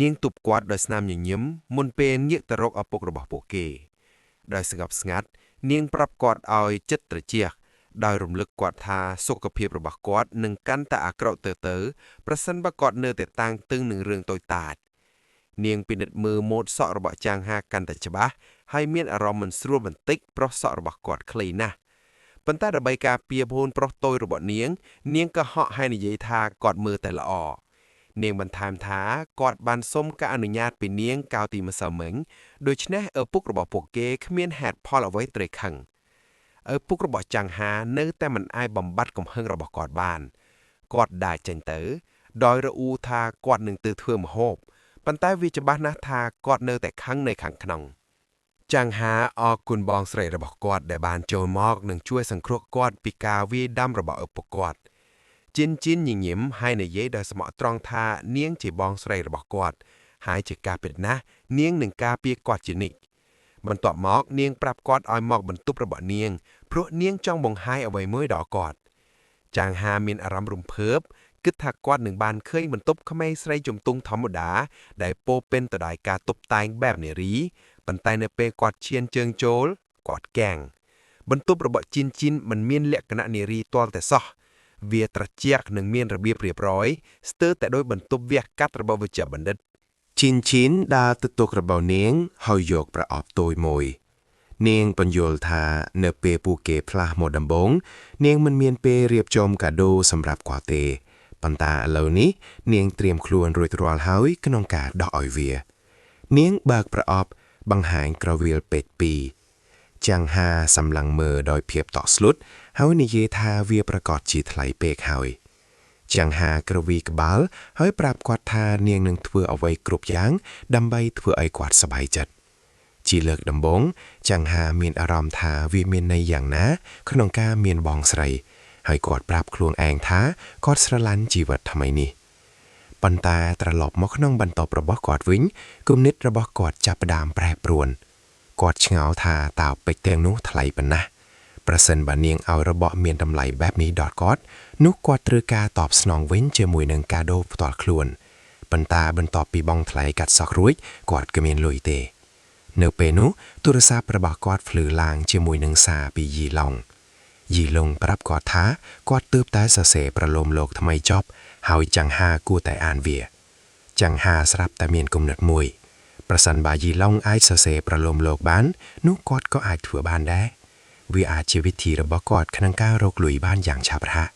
ងទប់គាត់ដោយស្នាមញញឹមមុនពេលងាកទៅរកឪពុករបស់ពួកគេដោយស្ងប់ស្ងាត់នាងប្រាប់គាត់ឲ្យចិត្តត្រជាក់ដោយរំលឹកគាត់ថាសុខភាពរបស់គាត់នឹងកាន់តែអាក្រក់ទៅប្រសិនបើគាត់នៅតែតាំងតឹងនឹងរឿងតូចតាចនាងពិនិត្យមើលម៉ូដសក់របស់ចាំងហាកាន់តែច្បាស់ហើយមានអារម្មណ៍មិនស្រួលបន្តិចព្រោះសក់របស់គាត់ខ្លីណាស់ប៉ុន្តែដើម្បីការពារបូនប្រុសតូចរបស់នាងក៏ហក់ហើយនិយាយថាគាត់មើលតែល្អនាងបន្ថែមថាគាត់បានសុំការអនុញ្ញាតពីនាងកាលពីម្សិលមិញដូច្នេះឪពុករបស់ពួកគេគ្មានហេតុផលអ្វីត្រូវខឹងឪពុករបស់ចាំងហានៅតែមិនអាចបំបត្តិកំហឹងរបស់គាត់បានគាត់ដើរចេញទៅដោយរអ៊ូថាគាត់នឹងទៅធ្វើម្ហូបប៉ុន្តែវាច្បាស់ណាស់ថាគាត់នៅតែខឹងនៅខាងក្នុងចាំងហាអរគុណបងស្រីរបស់គាត់ដែលបានចូលមកនិងជួយសង្គ្រោះគាត់ពីការវាយដាំរបស់ឪពុកគាត់ជីនញញឹមហើយនិយាយដោយស្មោះត្រង់ថានាងជាបងស្រីរបស់គាត់ហើយជាការពិតណាស់នាងនឹងការពារគាត់ជានិច្ចបន្ទាប់មកនាងប្រាប់គាត់ឲ្យមកបន្ទប់របស់នាងព្រោះនាងចង់បង្ហាញអ្វីមួយដល់គាត់ ចាងហាមានអារម្មណ៍រំភើបគិតថាគាត់នឹងបានឃើញបន្ទប់ក្មេងស្រីជំទង់ធម្មតាដែលពោពេញទៅដោយការតុបតែងបែបនារីប៉ុន្តែនៅពេលគាត់ឈានជើងចូលគាត់កាំងបន្ទប់របស់ជីនមិនមានលក្ខណៈនារីទាល់តែសោះវាត្រជាក់និងមានរបៀបរៀបរយស្ទើរតែដោយបន្ទប់វះកាត់របស់វិជ្ជបណ្ឌិត
ជីនដើរទៅតុរបស់នាងហើយយកប្រអប់តូចមួយនាងបញ្យល់ថានៅពេលពួកគេផ្លាស់មកដំបងនាងមិនមានពេលរៀបចំកាដូសម្រាប់គាត់ទេប៉ុន្តែឥឡូវនេះនាងត្រៀមខ្លួនរួចរាល់ហើយក្នុងការដោះឲ្យវានាងបើកប្រអប់បង្ហាញក្រវិលពេជ្រ2ចាំងហាសម្លឹងមើលដោយភាពតក់ស្លុតហើយនិយាយថាវាប្រកាសជាថ្លៃពេកហើយចាំងហាក្រវីក្បាលហើយប្រាប់គាត់ថានាងនឹងធ្វើអ្វីគ្រប់យ៉ាងដើម្បីធ្វើឲ្យគាត់សប្បាយចិត្តជាលើកដំបូងចាំងហាមានអារម្មណ៍ថាវាមានន័យយ៉ាងណាក្នុងការមានបងស្រីហើយគាត់ប្រាប់ខ្លួនឯងថាគាត់ស្រឡាញ់ជីវិតថ្មីនេះប៉ុន្តែត្រឡប់មកក្នុងបន្ទប់របស់គាត់វិញគំនិតរបស់គាត់ចាប់ផ្ដើមប្រែប្រួលគាត់ឆ្ងល់ថាតើពេជ្រទាំងនោះថ្លៃប៉ុណ្ណាប្រសិនបើនាងឲ្យរបស់មានតម្លៃបែបនេះដល់គាត់នោះគាត់ត្រូវការតបស្នងវិញជាមួយនឹងកាដូផ្ទាល់ខ្លួនប៉ុន្តែបន្ទាប់ពីបង់ថ្លៃកាត់សក់រួចគាត់ក៏មានលុយទេនៅពេលនោះទូរស័ព្ទរបស់គាត់ភ្លឺឡើងជាមួយនឹងសារពីយីឡុងប្រាប់គាត់ថាគាត់ទើបតែសរសេរប្រលោមលោកថ្មីចប់ហើយចាំងហាគួរតែអានវាចាំងហាស្រាប់តែមានគំនិតមួយប្រសិនបើយីឡុងអាចសរសេរប្រលោមលោកបាននោះគាត់ក៏អាចធ្វើបានដែរវាអាចជាវិធីរបស់គាត់ក្នុងការរកលុយបានយ៉ាងឆាប់រហ័ស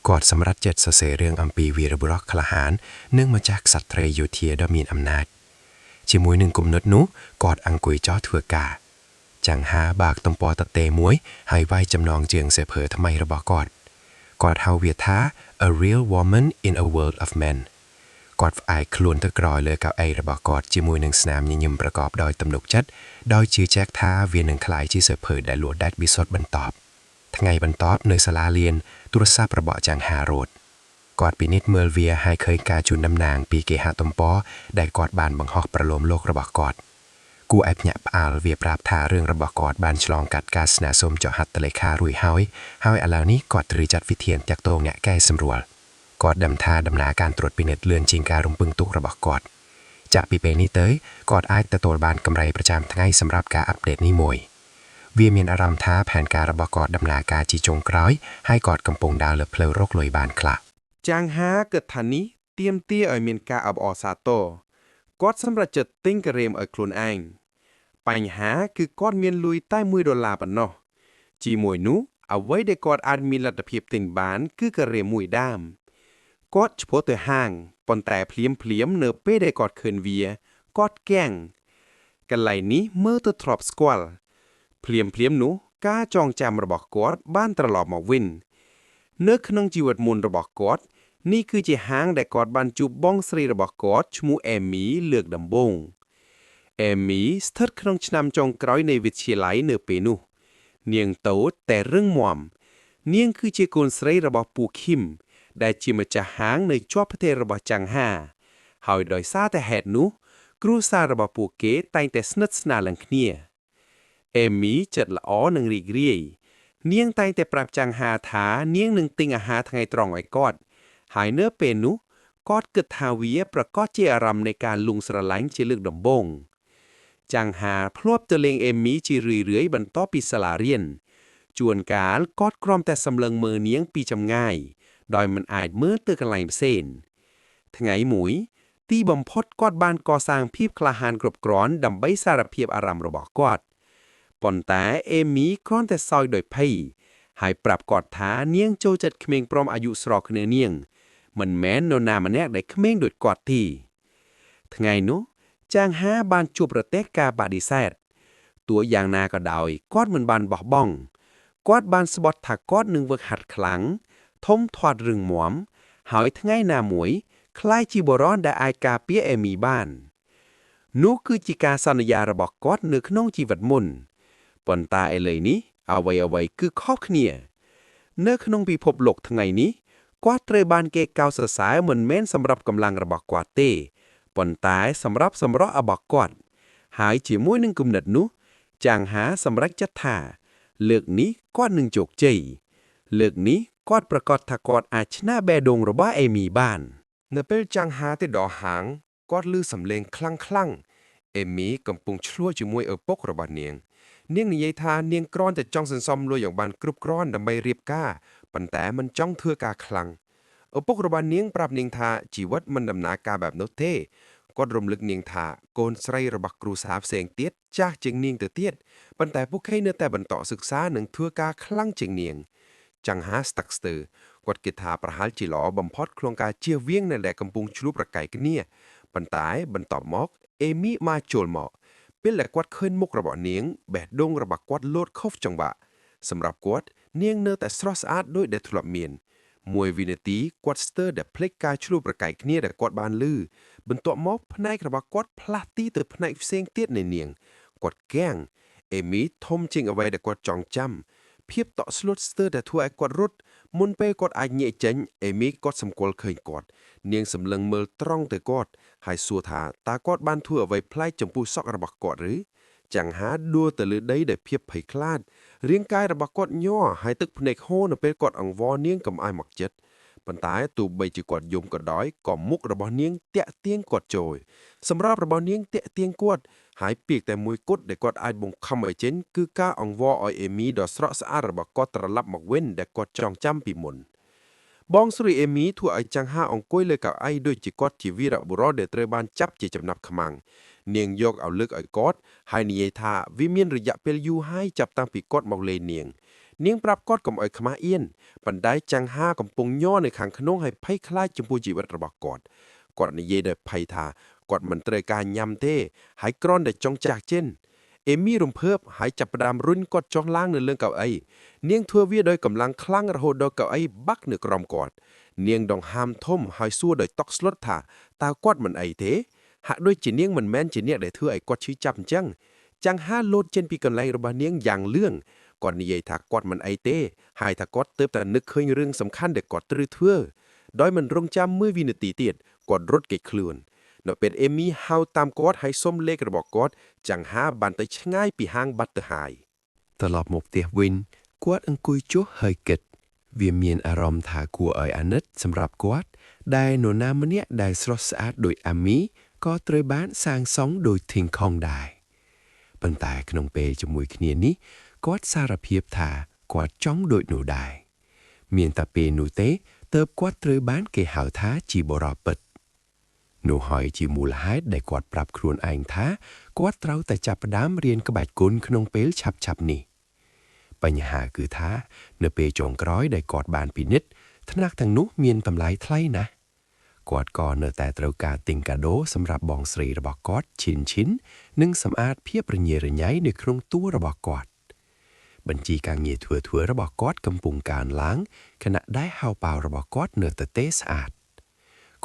គាត់សម្រេចចិត្តសរសេររឿងអំពីវីរបុរសក្លាហាននិងម្ចាស់ក្សត្រីយោធាដ៏មានអំណាចជាមួយនឹងគំនិតនោះគាត់អង្គុយចោលធ្វើការចាំងហាបើកទំព័រទទេមួយហើយវាយចំណងជើងសៀវភៅថ្មីរបស់គាត់ហៅវាថា A Real Woman in a World of Men គាត់ផ្អែកខ្លួនទៅក្រោយលើកៅអីរបស់គាត់ជាមួយនឹងស្នាមញញឹមប្រកបដោយទំនុកចិត្តដោយជឿជាក់ថាវានឹងក្លាយជាសៀវភៅដែលលួចដាច់វិសុទ្ធបន្តថ្ងៃបន្ទាប់នៅសាលារៀនទូរស័ព្ទរបស់ចាំងហារត់គាត់ពិនិត្យមើលវាហើយឃើញការជូនតំណាងពីគេហទំព័រដែលគាត់បានបង្ហោះប្រលោមលោករបស់គាត់គួរឲ្យភ្ញាក់ផ្អើលវាប្រាប់ថារឿងរបស់គាត់បានឆ្លងកាត់ការស្នើសុំចុះហត្ថលេខារួចហើយឥឡូវនេះគាត់ត្រូវចាត់វិធានតាក់ទងអ្នកកែសម្រួលគាត់ដឹងថាដំណើរការត្រួតពិនិត្យលឿនជាងការរំពឹងទុករបស់គាត់จากពីពេលនេះទៅគាត់អាចទទួលបានកម្រៃប្រចាំថ្ងៃសម្រាប់ការអាប់ដេតនេះមួយវាមានអារម្មណ៍ថាផែនការរបស់គាត់ដំណើរការជាចុងក្រោយហើយគាត់កំពុងដើរលើផ្លូវរកលុយបានខ្លះ
ចាងហាគិតថានេះទាមទារឲ្យមានការអបអរសាទរគាត់សម្រេចចិត្តទិញការ៉េមឲ្យខ្លួនឯងបញ្ហាគឺគាត់មានលុយតែ$1ប៉ុណ្ណោះជាមួយនោះអ្វីដែលគាត់អាចមានលទ្ធភាពទិញបានគឺការ៉េមួយដាមគាត់ឆ្ពោះទៅហាងប៉ុន្តែភ្លាមនៅពេលដែលគាត់ឃើញវាគាត់កាំងកន្លែងនេះមើលទៅធ្លាប់ស្គាល់ភ្លាមនោះការចងចាំរបស់គាត់បានត្រឡប់មកវិញនៅក្នុងជីវិតមុនរបស់គាត់នេះគឺជាហាងដែលគាត់បានជួបបងស្រីរបស់គាត់ឈ្មោះអេមីលើកដំបូងអេមីស្ថិតក្នុងឆ្នាំចុងក្រោយនៃវិទ្យាល័យនៅពេលនោះនាងតូចតែរឹងមាំនាងគឺជាកូនស្រីរបស់ពូឃីមដែលជាម្ចាស់ហាងនៅជាប់ផ្ទះរបស់ចាំងហាហើយដោយសារតែហេតុនោះគ្រួសាររបស់ពួកគេតែងតែស្និទ្ធស្នាលនឹងគ្នាអេមីចិត្តល្អនិងរីករាយនាងតែងតែប្រាប់ចាំងហាថានាងនឹងទិញអាហារថ្ងៃត្រង់ឲ្យគាត់ហើយនៅពេលនោះគាត់គិតថាវាប្រកាសជាអារម្មណ៍នៃការលង់ស្រឡាញ់ជាលើកដំបូងចាំងហាភ្លាប់ទៅលេងអេមីជារឿយៗបន្ទាប់ពីសាលារៀនជួនកាលគាត់គ្រាន់តែសម្លឹងមើលនាងពីចម្ងាយដោយមិនអាចមើលទៅកន្លែងផ្សេងថ្ងៃមួយទីបំផុតគាត់បានកសាងភាពក្លាហានគ្រប់គ្រាន់ដើម្បីសារភាពអារម្មណ៍របស់គាត់ប៉ុន្តែអេមីគ្រាន់តែសើចដោយភ័យហើយប្រាប់គាត់ថានាងចូលចិត្តក្មេងប្រុសអាយុស្របគ្នានាងមិនមែននរណាម្នាក់ដែលក្មេងដូចគាត់ទេថ្ងៃនោះចាងហាបានជួបប្រទះការបដិសេធទោះយ៉ាងណាក៏ដោយគាត់មិនបានបោះបង់គាត់បានស្បត់ថាគាត់នឹងវឹកហាត់ខ្លាំងធំធាត់រឹងមាំហើយថ្ងៃណាមួយក្លាយជាបុរសដែលអាចការពារអេមីបាននោះគឺជាការសន្យារបស់គាត់នៅក្នុងជីវិតមុនប៉ុន្តែឥឡូវនេះអ្វីគឺខុសគ្នានៅក្នុងពិភពលោកថ្ងៃនេះគាត់ត្រូវបានគេកោតសរសើរមិនមែនសម្រាប់កម្លាំងរបស់គាត់ទេប៉ុន្តែសម្រាប់សម្រស់របស់គាត់ហើយជាមួយនឹងគំនិតនោះចាំងហាសម្រេចចិត្តថាលើកនេះគាត់នឹងជោគជ័យលើកនេះ
គាត់ប្រកាសថាគាត់អាចឈ្នះបេះដូងរបស់អេមីបាន
នៅពេលចាំងហាទៅដល់ហាងគាត់ឮសំឡេងខ្លាំងៗអេមីកំពុងឆ្លោះជាមួយឪពុករបស់នាងនាងនិយាយថានាងគ្រាន់តែចង់សន្សំលុយឲ្យបានគ្រប់គ្រាន់ដើម្បីរៀបការប៉ុន្តែមិនចង់ធ្វើការខ្លាំងឪពុករបស់នាងប្រាប់នាងថាជីវិតមិនដំណើរការបែបនោះទេគាត់រំលឹកនាងថាកូនស្រីរបស់គ្រូសាផ្សេងទៀតចាស់ជាងនាងទៅទៀតប៉ុន្តែពួកគេនៅតែបន្តសិក្សានិងធ្វើការខ្លាំងជាងនាងចាំងហាស្តាក់ស្ទើគាត់គិតថាប្រហែលជាល្អបំផុតក្នុងការជៀសវាងនៅដែលកំពុងឆ្លុះប្រកែកគ្នាប៉ុន្តែបន្ទាប់មកអេមីមកចូលមកពេលដែលគាត់ឃើញមុខរបស់នាងបេះដូងរបស់គាត់លោតខុសចង្វាក់សម្រាប់គាត់នាងនៅតែស្រស់ស្អាតដូចដែលធ្លាប់មានមួយវិនាទីគាត់ស្ទើរតែភ្លេចការឆ្លុះប្រកែកគ្នាដែលគាត់បានឮបន្ទាប់មកផ្នែករបស់គាត់ផ្លាស់ទីទៅផ្នែកផ្សេងទៀតនៃនាងគាត់គាំងអេមីធំជាងអ្វីដែលគាត់ចង់ចាំភាពតក់ស្លុតស្ទើរតែធ្វើឲ្យគាត់រត់មុនពេលគាត់អាចញែកចេញអេមីគាត់សម្គាល់ឃើញគាត់នាងសម្លឹងមើលត្រង់ទៅគាត់ហើយសួរថាតើគាត់បានធ្វើអ្វីប្លែកចំពោះសក់របស់គាត់ឬចាំងហាដួលទៅលើដីដោយភាពភ័យខ្លាចរាងកាយរបស់គាត់ញ័រហើយទឹកភ្នែកហូរនៅពេលគាត់អង្វរនាងកុំឲ្យមកចិត្តប៉ុន្តែទោះបីជាគាត់យំក៏ដោយក៏មុខរបស់នាងតាក់ទាញគាត់ចូលសម្រាប់របស់នាងតាក់ទាញគាត់ហើយពាក្យតែមួយគត់ដែលគាត់អាចបង្ខំឲ្យចេញគឺការអង្វរឲ្យអេមីដ៏ស្រស់ស្អាតរបស់គាត់ត្រឡប់មកវិញដែលគាត់ចងចាំពីមុនបងស្រីអេមីធ្វើឲ្យចាំងហាអង្គុយលើកៅអីដូចជាគាត់ជាវីរបុរសដែលត្រូវបានចាប់ជាចំណាប់ខ្មាំងនាងយកឲ្យលើកឲ្យគាត់ហើយនិយាយថាវាមានរយៈពេលយូរហើយចាប់តាំងពីគាត់មកលេងនាងប្រាប់គាត់កុំឲ្យខ្មាស់អៀនប៉ុន្តែចាំងហាកំពុងញ័រនៅខាងក្នុងហើយភ័យខ្លាចចំពោះជីវិតរបស់គាត់និយាយដោយភ័យថាគាត់មិនត្រូវការញ៉ាំទេហើយគ្រាន់តែចង់ចាស់ចិនអេមីរំភើបហើយចាប់ផ្ដើមរុញគាត់ចុះឡើងនៅលើកៅអីនាងធ្វើវាដោយកម្លាំងខ្លាំងរហូតដល់កៅអីបាក់នៅក្រោមគាត់នាងដង្ហើមធំហើយសួរដោយតក់ស្លុតថាតើគាត់មិនអីទេហាក់ដូចជានាងមិនមែនជាអ្នកដែលធ្វើឲ្យគាត់ឈឺចាប់អញ្ចឹងចាំងហាលោតចេញពីកន្លែងរបស់នាងយ៉ាងលឿនគាត់និយាយថាគាត់មិនអីទេហើយថាគាត់ទើបតែនឹកឃើញរឿងសំខាន់ដែលគាត់ត្រូវធ្វើដោយមិនរងចាំមួយវិនាទីទៀតគាត់រត់គេចខ្លួននៅពេលអេមីហៅតាមគាត់ហើយសុំលេខរបស់គាត់ចាំងហាបានទៅឆ្ងាយពីហាងបាត់ទៅហើយត្រឡប់មកផ្ទះវិញគាត់អង្គុយចុះហើយគិតវាមានអារម្មណ៍ថាគួរឲ្យអាណិតសម្រាប់គាត់ដែលនរណាម្នាក់ដែលស្រស់ស្អាតដូចអាមីក៏ត្រូវបានសាងសង់ដោយធីងខុងដែរប៉ុន្តែក្នុងពេលជាមួយគ្នានេះគាត់សារភាពថាគាត់ចង់ដូចនោះដែរមានតែពេលនោះទេទើបគាត់ត្រូវបានគេហៅថាជាបរិពិតនោះហើយជាមូលហេតុដែលគាត់ប្រាប់ខ្លួនឯងថាគាត់ត្រូវតែចាប់ផ្ដើមរៀនក្បាច់គុនក្នុងពេលឆាប់ៗនេះបញ្ហាគឺថានៅពេលចុងក្រោយដែលគាត់បានពិនិត្យថ្នាក់ទាំងនោះមានតម្លៃថ្លៃណាស់គាត់ក៏នៅតែត្រូវការទិញកាដូសម្រាប់បងស្រីរបស់គាត់ឈិននិងសម្អាតភាពរញ៉េរញ៉ៃនៅក្នុងតួរបស់គាត់បញ្ជីការងារធ្វើរបស់គាត់កំពុងកើនឡើងខណៈដែលហៅប៉ៅរបស់គាត់នៅតែទេស្អាត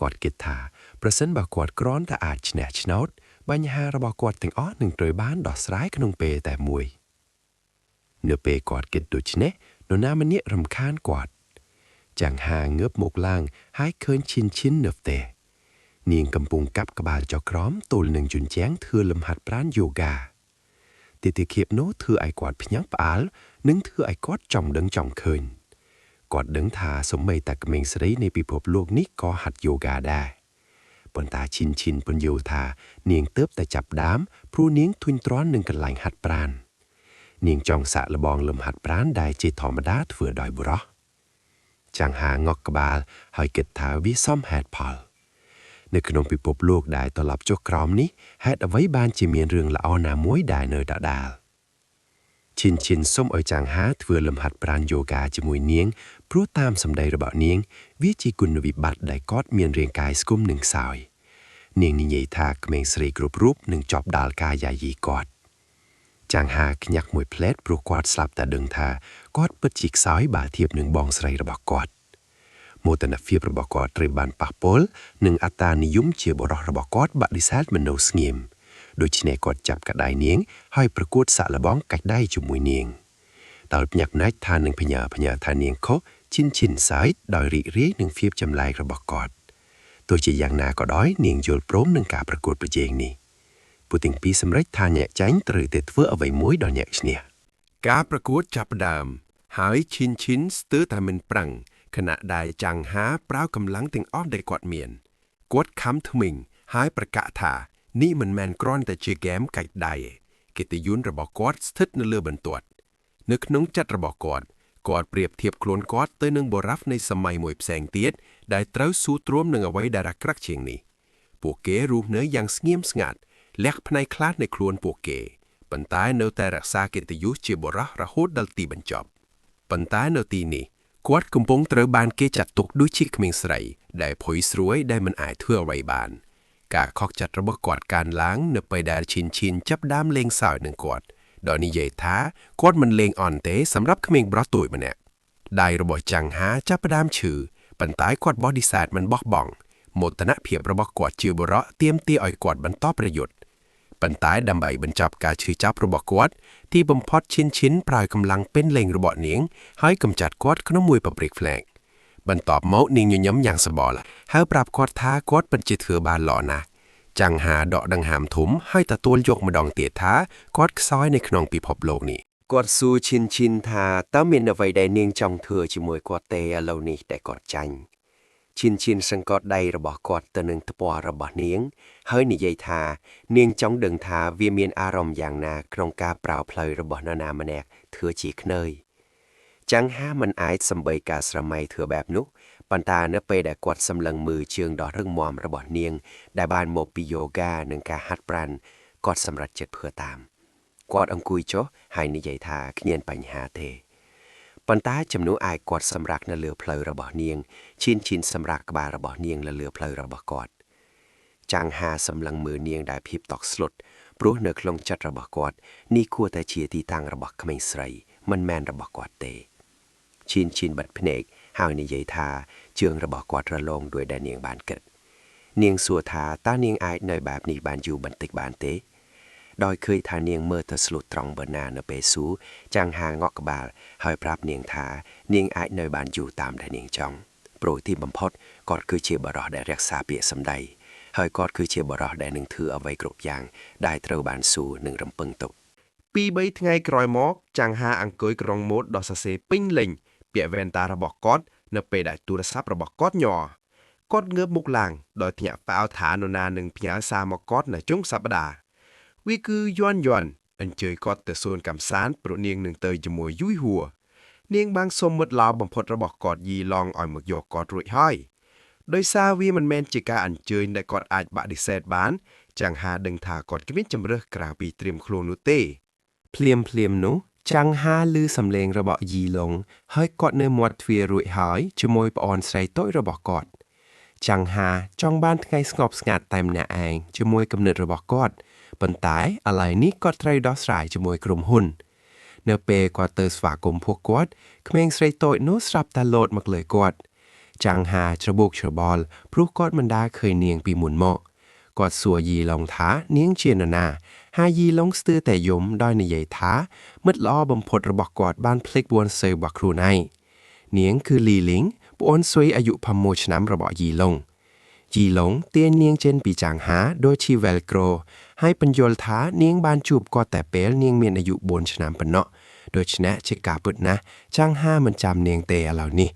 គាត់គិតថាប្រសិនបើគាត់គ្រាន់តែអាចឈ្នះឆ្នោតបញ្ហារបស់គាត់ទាំងអស់នឹងត្រូវបានដោះស្រាយក្នុងពេលតែមួយនៅពេលគាត់គិតដូច្នេះនរណាម្នាក់រំខានគាត់ចាំងហាងើបមកឡើងហើយឃើញឈិននៅផ្ទះនាងកំពុងកាប់ក្បាលចុះក្រោមទល់នឹងជញ្ជាំងធ្វើលំហាត់ប្រាណយូហ្គាទិដ្ឋភាពនោះធ្វើឲ្យគាត់ភ្ញាក់ផ្អើលនិងធ្វើឲ្យគាត់ចង់ដឹងចង់ឃើញគាត់ដឹងថាសូម្បីតែក្មេងស្រីនៃពិភពលោកនេះក៏ហាត់យូហ្គាដែរប៉ុន្តែឈិនពន្យល់ថានាងទើបតែចាប់ដើមព្រោះនាងធុញទ្រាន់នឹងកន្លែងហាត់ប្រាណនាងចង់សាកល្បងលំហាត់ប្រាណដែលជាធម្មតាធ្វើដោយបុរសចាំងហាងក់ក្បាលហើយគិតថាវាសមហេតុផលនៅក្នុងពិភពលោកដែលត្រឡប់ចុះក្រោមនេះហេតុអ្វីបានជាមានរឿងល្អណាមួយដែលនៅដដែលឈិនសុំឲ្យចាំងហាធ្វើលំហាត់ប្រាណយូហ្គាជាមួយនាងព្រោះតាមសម្ដីរបស់នាងវាជាគុណវិបត្តិដែលគាត់មានរាងកាយស្គមនិងខ្សោយនាងនិយាយថាក្មេងស្រីគ្រប់រូបនឹងជាប់ដាល់ការយាយីគាត់ចាំងហាខ្ញាក់មួយផ្លែតព្រោះគាត់ស្លាប់តែដឹងថាគាត់ពិតជាខ្សោយបើធៀបនឹងបងស្រីរបស់គាត់មោទនភាពរបស់គាត់ត្រូវបានប៉ះពាល់និងអត្តានិយមជាបរិសុទ្ធរបស់គាត់បដិសេធមិននៅស្ងៀមដូច្នេះគាត់ចាប់កដៃនាងហើយប្រកួតសាក់លបងកាច់ដៃជាមួយនាងដោយភ្ញាក់ភ្នែកថានឹងផ្ញើថានាងខុសឈិនសាយដោយរីករាយនឹងភាពចម្លែករបស់គាត់ទោះជាយ៉ាងណាក៏ដោយនាងយល់ព្រមនឹងការប្រកួតប្រជែងនេះពួកទាំងពីរសម្រេចថាអ្នកចាញ់ត្រូវតែធ្វើអ្វីមួយដល់អ្នកឈ្នះការប្រកួតចាប់ផ្ដើមហើយឈិនស្ទើរតែមិនប្រាំង
ขณะได้จังหาเปล่ากำลังទាំងអស់ដែលគាត់មានគាត់ខំថ្មីងហើយប្រកាសថានេះមិនមែនគ្រាន់តែជាហ្គេមកាច់ដៃទេកិត្តិយសរបស់គាត់ស្ថិតនៅលើបន្ទាត់នៅក្នុងចិត្តរបស់គាត់ប្រៀបធៀបខ្លួនគាត់ទៅនឹងបុរសនៃសម័យមួយផ្សេងទៀតដែលត្រូវស៊ូទ្រាំនឹងអ្វីដែលអាក្រក់ជាងនេះពួកគេរស់នៅយ៉ាងស្ងៀមស្ងាត់លះផ្នែកខ្លះនៃខ្លួនពួកគេប៉ុន្តែនៅតែរក្សាកិត្តិយសជាបុរសរហូតដល់ទីបញ្ចប់ប៉ុន្តែនៅទីនេះគាត់កំពុងត្រូវបានគេចាត់ទុកដូចជាក្មេងស្រីដែលភុយស្រួយដែលមិនអាចធ្វើអ្វីបានការខកចិត្តរបស់គាត់កើនឡើងនៅពេលដែលឈិនចាប់ដើមលេងសើចនឹងគាត់ដោយនិយាយថាគាត់មិនលេងអន់ទេសម្រាប់ក្មេងប្រុសតូចម្នាក់ដៃរបស់ចាំងហាចាប់ផ្ដើមឈឺប៉ុន្តែគាត់បោះឌីសែតមិនបោះបង់មោទនភាពរបស់គាត់ជាបុរសទាមទារឲ្យគាត់បន្តប្រយុទ្ធប៉ុន្តែដើម្បីបញ្ចប់ការឈឺចាប់របស់គាត់ទីបំផុតឈិនប្រើកម្លាំងពេញលេងរបស់នាងហើយកម្ចាត់គាត់ក្នុងមួយប៉ព្រិកហ្វ្លែកបន្ទាប់មកនាងញញឹមយ៉ាងសប្បុរសហើយប្រាប់គាត់ថាគាត់ពិតជាធ្វើបានល្អណាស់ចាំងហាដកដង្ហើមធំហើយទទួលយកម្ដងទៀតថាគាត់ខ្សោយនៅក្នុងពិភពលោកនេះគាត់សួរឈិនថាតើមានអ្វីដែលនាងចង់ធ្វើជាមួយគាត់ទេឥឡូវនេះដែលគាត់ចាញ់ឈិនសង្កត់ដៃរបស់គាត់ទៅនឹងថ្ពាល់របស់នាងហើយនិយាយថានាងចង់ដឹងថាវាមានអារម្មណ៍យ៉ាងណាក្នុងការប្រោផ្លូវរបស់នរណាម្នាក់ធ្វើជាខ្នើយចាំងហាមិនអាចសំបីការស្រមៃធ្វើបែបនោះប៉ុន្តែនៅពេលដែលគាត់សម្លឹងមើលជើងដ៏រឹងមាំរបស់នាងដែលបានមកពីយូហ្គានិងការហាត់ប្រាណគាត់សម្រេចចិត្តធ្វើតាមគាត់អង្គុយចុះហើយនិយាយថាគ្មានបញ្ហាទេប៉ុន្តែចំនួនឯគាត់សម្រាកនៅលើផ្លូវរបស់នាងឈិនសម្រាកក្បាលរបស់នាងនៅលើផ្លូវរបស់គាត់ចាំងហាសម្លឹងមើលនាងដែលភាពតក់ស្លុតព្រោះនៅក្នុងចិត្តរបស់គាត់នេះគួរតែជាទីតាំងរបស់ក្មេងស្រីមិនមែនរបស់គាត់ទេឈិនបិទភ្នែកហើយនិយាយថាជើងរបស់គាត់រលោងដោយដែលនាងបានគិតនាងសួរថាតើនាងអាចនៅបែបនេះបានយូរបន្តិចបានទេដោយឃើញថានាងមើលទៅស្លូតត្រង់បើណានៅពេលស៊ូចាំងហាងក់ក្បាលហើយប្រាប់នាងថានាងអាចនៅបានយូរតាមដែលនាងចង់ព្រោះទីបំផុតគាត់គឺជាបរិះដែលរក្សាពាក្យសម្ដីហើយគាត់គឺជាបរិះដែលនឹងធ្វើអ្វីគ្រប់យ៉ាងដែលត្រូវបានស៊ូនិងរំពឹងទុក 2-3 ថ្ងៃក្រោយមកចាំងហាអង្គុយក្រុងម៉ូដដ៏សរសេរពេញលេញពាក់វ៉ែនតារបស់គាត់នៅពេលដែលទូរស័ព្ទរបស់គាត់ញ័រគាត់ងើបមុខឡើងដោយភ្ញាក់ផ្អើលថានរណានឹងផ្ញើសារមកគាត់នៅចុងសប្តាហ៍វាគឺយន់អញ្ជើញគាត់ទៅសួនកំសាន្តព្រោះនាងនឹងទៅជាមួយយូយហួរនាងបានសុំមិត្តល្អបំផុតរបស់គាត់យីឡងឲ្យមកយកគាត់រួចហើយដោយសារវាមិនមែនជាការអញ្ជើញដែលគាត់អាចបដិសេធបានចាំងហាដឹងថាគាត់គ្មានជំរើសក្រៅពីត្រៀមខ្លួននោះទេភ្លាមនោះចាំងហាឮសំឡេងរបស់យីឡុងហើយគាត់នៅមាត់ទ្វាររួចហើយជាមួយប្អូនស្រីតូចរបស់គាត់ចាំងហាចង់បានថ្ងៃស្ងប់ស្ងាត់តែម្នាក់ឯងជាមួយគំនិតរបស់គាត់ប៉ុន្តែឥឡូវនេះគាត់ត្រូវដោះស្រាយជាមួយក្រុមហ៊ុននៅពេលគាត់ទៅស្វាគមន៍ពួកគាត់ក្មេងស្រីតូចនោះស្រាប់តែលោតមកលើគាត់ចាំងហាច្របូកច្របល់ព្រោះគាត់មិនដែលឃើញនាងពីមុនមកគាត់សួរយីឡុងថានាងជានរណាហើយយីឡុងស្ទើរតែយំដោយនិយាយថាមិត្តល្អបំផុតរបស់គាត់បានភ្លេចបួនសេរបស់ខ្លួនឯងនាងគឺលីលីងប្អូនស្រីអាយុ6ឆ្នាំរបស់យីឡុងទាញនាងចេញពីចាំងហាដូចជា Velcro ហើយបញ្យល់ថានាងបានជួបគាត់តែពេលនាងមានអាយុ4ឆ្នាំប៉ុណ្ណោះដូច្នេះជាការពិតណាស់ចាំងហាមិនចាំនាងទេឥឡូវនេះ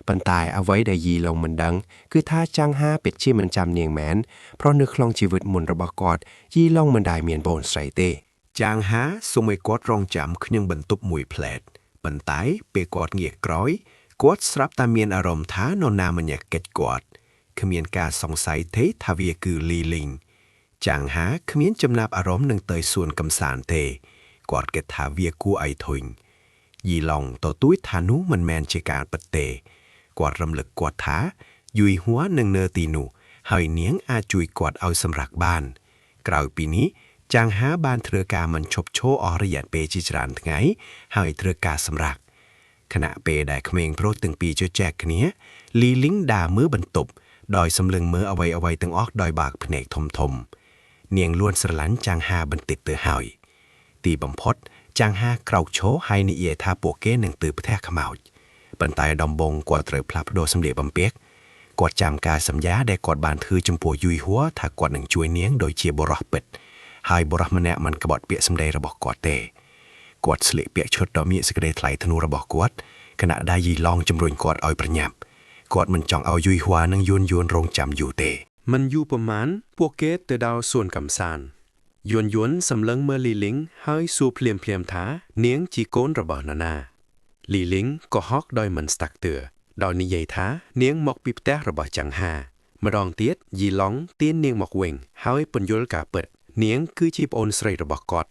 ប៉ុន្តែអ្វីដែលយីឡុងមិនដឹងគឺថាចាំងហាពិតជាមិនចាំនាងមែនព្រោះនៅក្នុងជីវិតមុនរបស់គាត់យីឡុងមិនដែលមានប្អូនស្រីទេ
ចាំងហាសូមឲ្យគាត់រងចាំខ្ញុំបន្ទប់មួយផ្លែតប៉ុន្តែពេលគាត់ងាកក្រោយគាត់ស្រាប់តែមានអារម្មណ៍ថានរណាម្នាក់កិច្ចគាត់គ្មានការសង្ស័យទេថាវាគឺលីលីងចាំងហាគ្មានចំណាប់អារម្មណ៍នឹងទៅសួនកំសាន្តទេគាត់គិតថាវាគួរឲ្យធុញយីឡុងទទូចថានោះមិនមែនជាការពិតទេគាត់រំលឹកគាត់ថាយូយហួរនឹងនៅទីនោះហើយនាងអាចជួយគាត់ឲ្យសម្រាកបានក្រៅពីនេះចាំងហាបានធ្វើការមិនឈប់ឈរអស់រយៈពេលជាច្រើនថ្ងៃហើយធ្វើការសម្រាកខណៈពេលដែលក្មេងប្រុសទាំងពីរជជែកគ្នាលីលីងដើរមើលបន្ទប់ដោយសម្លឹងមើលអ្វីទាំងអស់ដោយបើកភ្នែកធំនាងលួនស្រឡាញ់ចាំងហាបន្តិចទៅហើយទីបំផុតចាំងហាក្រោកឈរហើយនិយាយថាពួកគេនឹងទៅផ្ទះខ្មោចប៉ុន្តែដំបូងគាត់ត្រូវផ្លាស់ប្ដូរសម្លៀកបំពាក់គាត់ចាំការសន្យាដែលគាត់បានធ្វើចំពោះយូយហួរថាគាត់នឹងជួយនាងដោយជាបុរសពិតហើយបុរសម្នាក់មិនក្បត់ពាក្យសម្ដីរបស់គាត់ទេគាត់ស្លៀកពាក់ឈុតដ៏មានសេចក្តីថ្លៃថ្នូររបស់គាត់ ขณะได้ยีลองจำรวนกอดเอาประหยับกอดมันจองเอายุยหวานังยวนโรงจำอยู่เต
มันอยู่ประมาณพวกเกตเตอดาวส่วนกำสานยวนสำเลิงเมื่อลีลิงให้สู่เพลียมท้าเนียงจีโกนระบอนานาลีลิงก็ฮอกดอยมันสตักเตือดอยนิยท้าเนียงหมอกปิบแตระบอจังหามาดองเตียดยีหลองเตียนเนียงหมอกเวงให้ปนยุลกาเปิดเนียงคือจีบโอนสไรระบอกกอด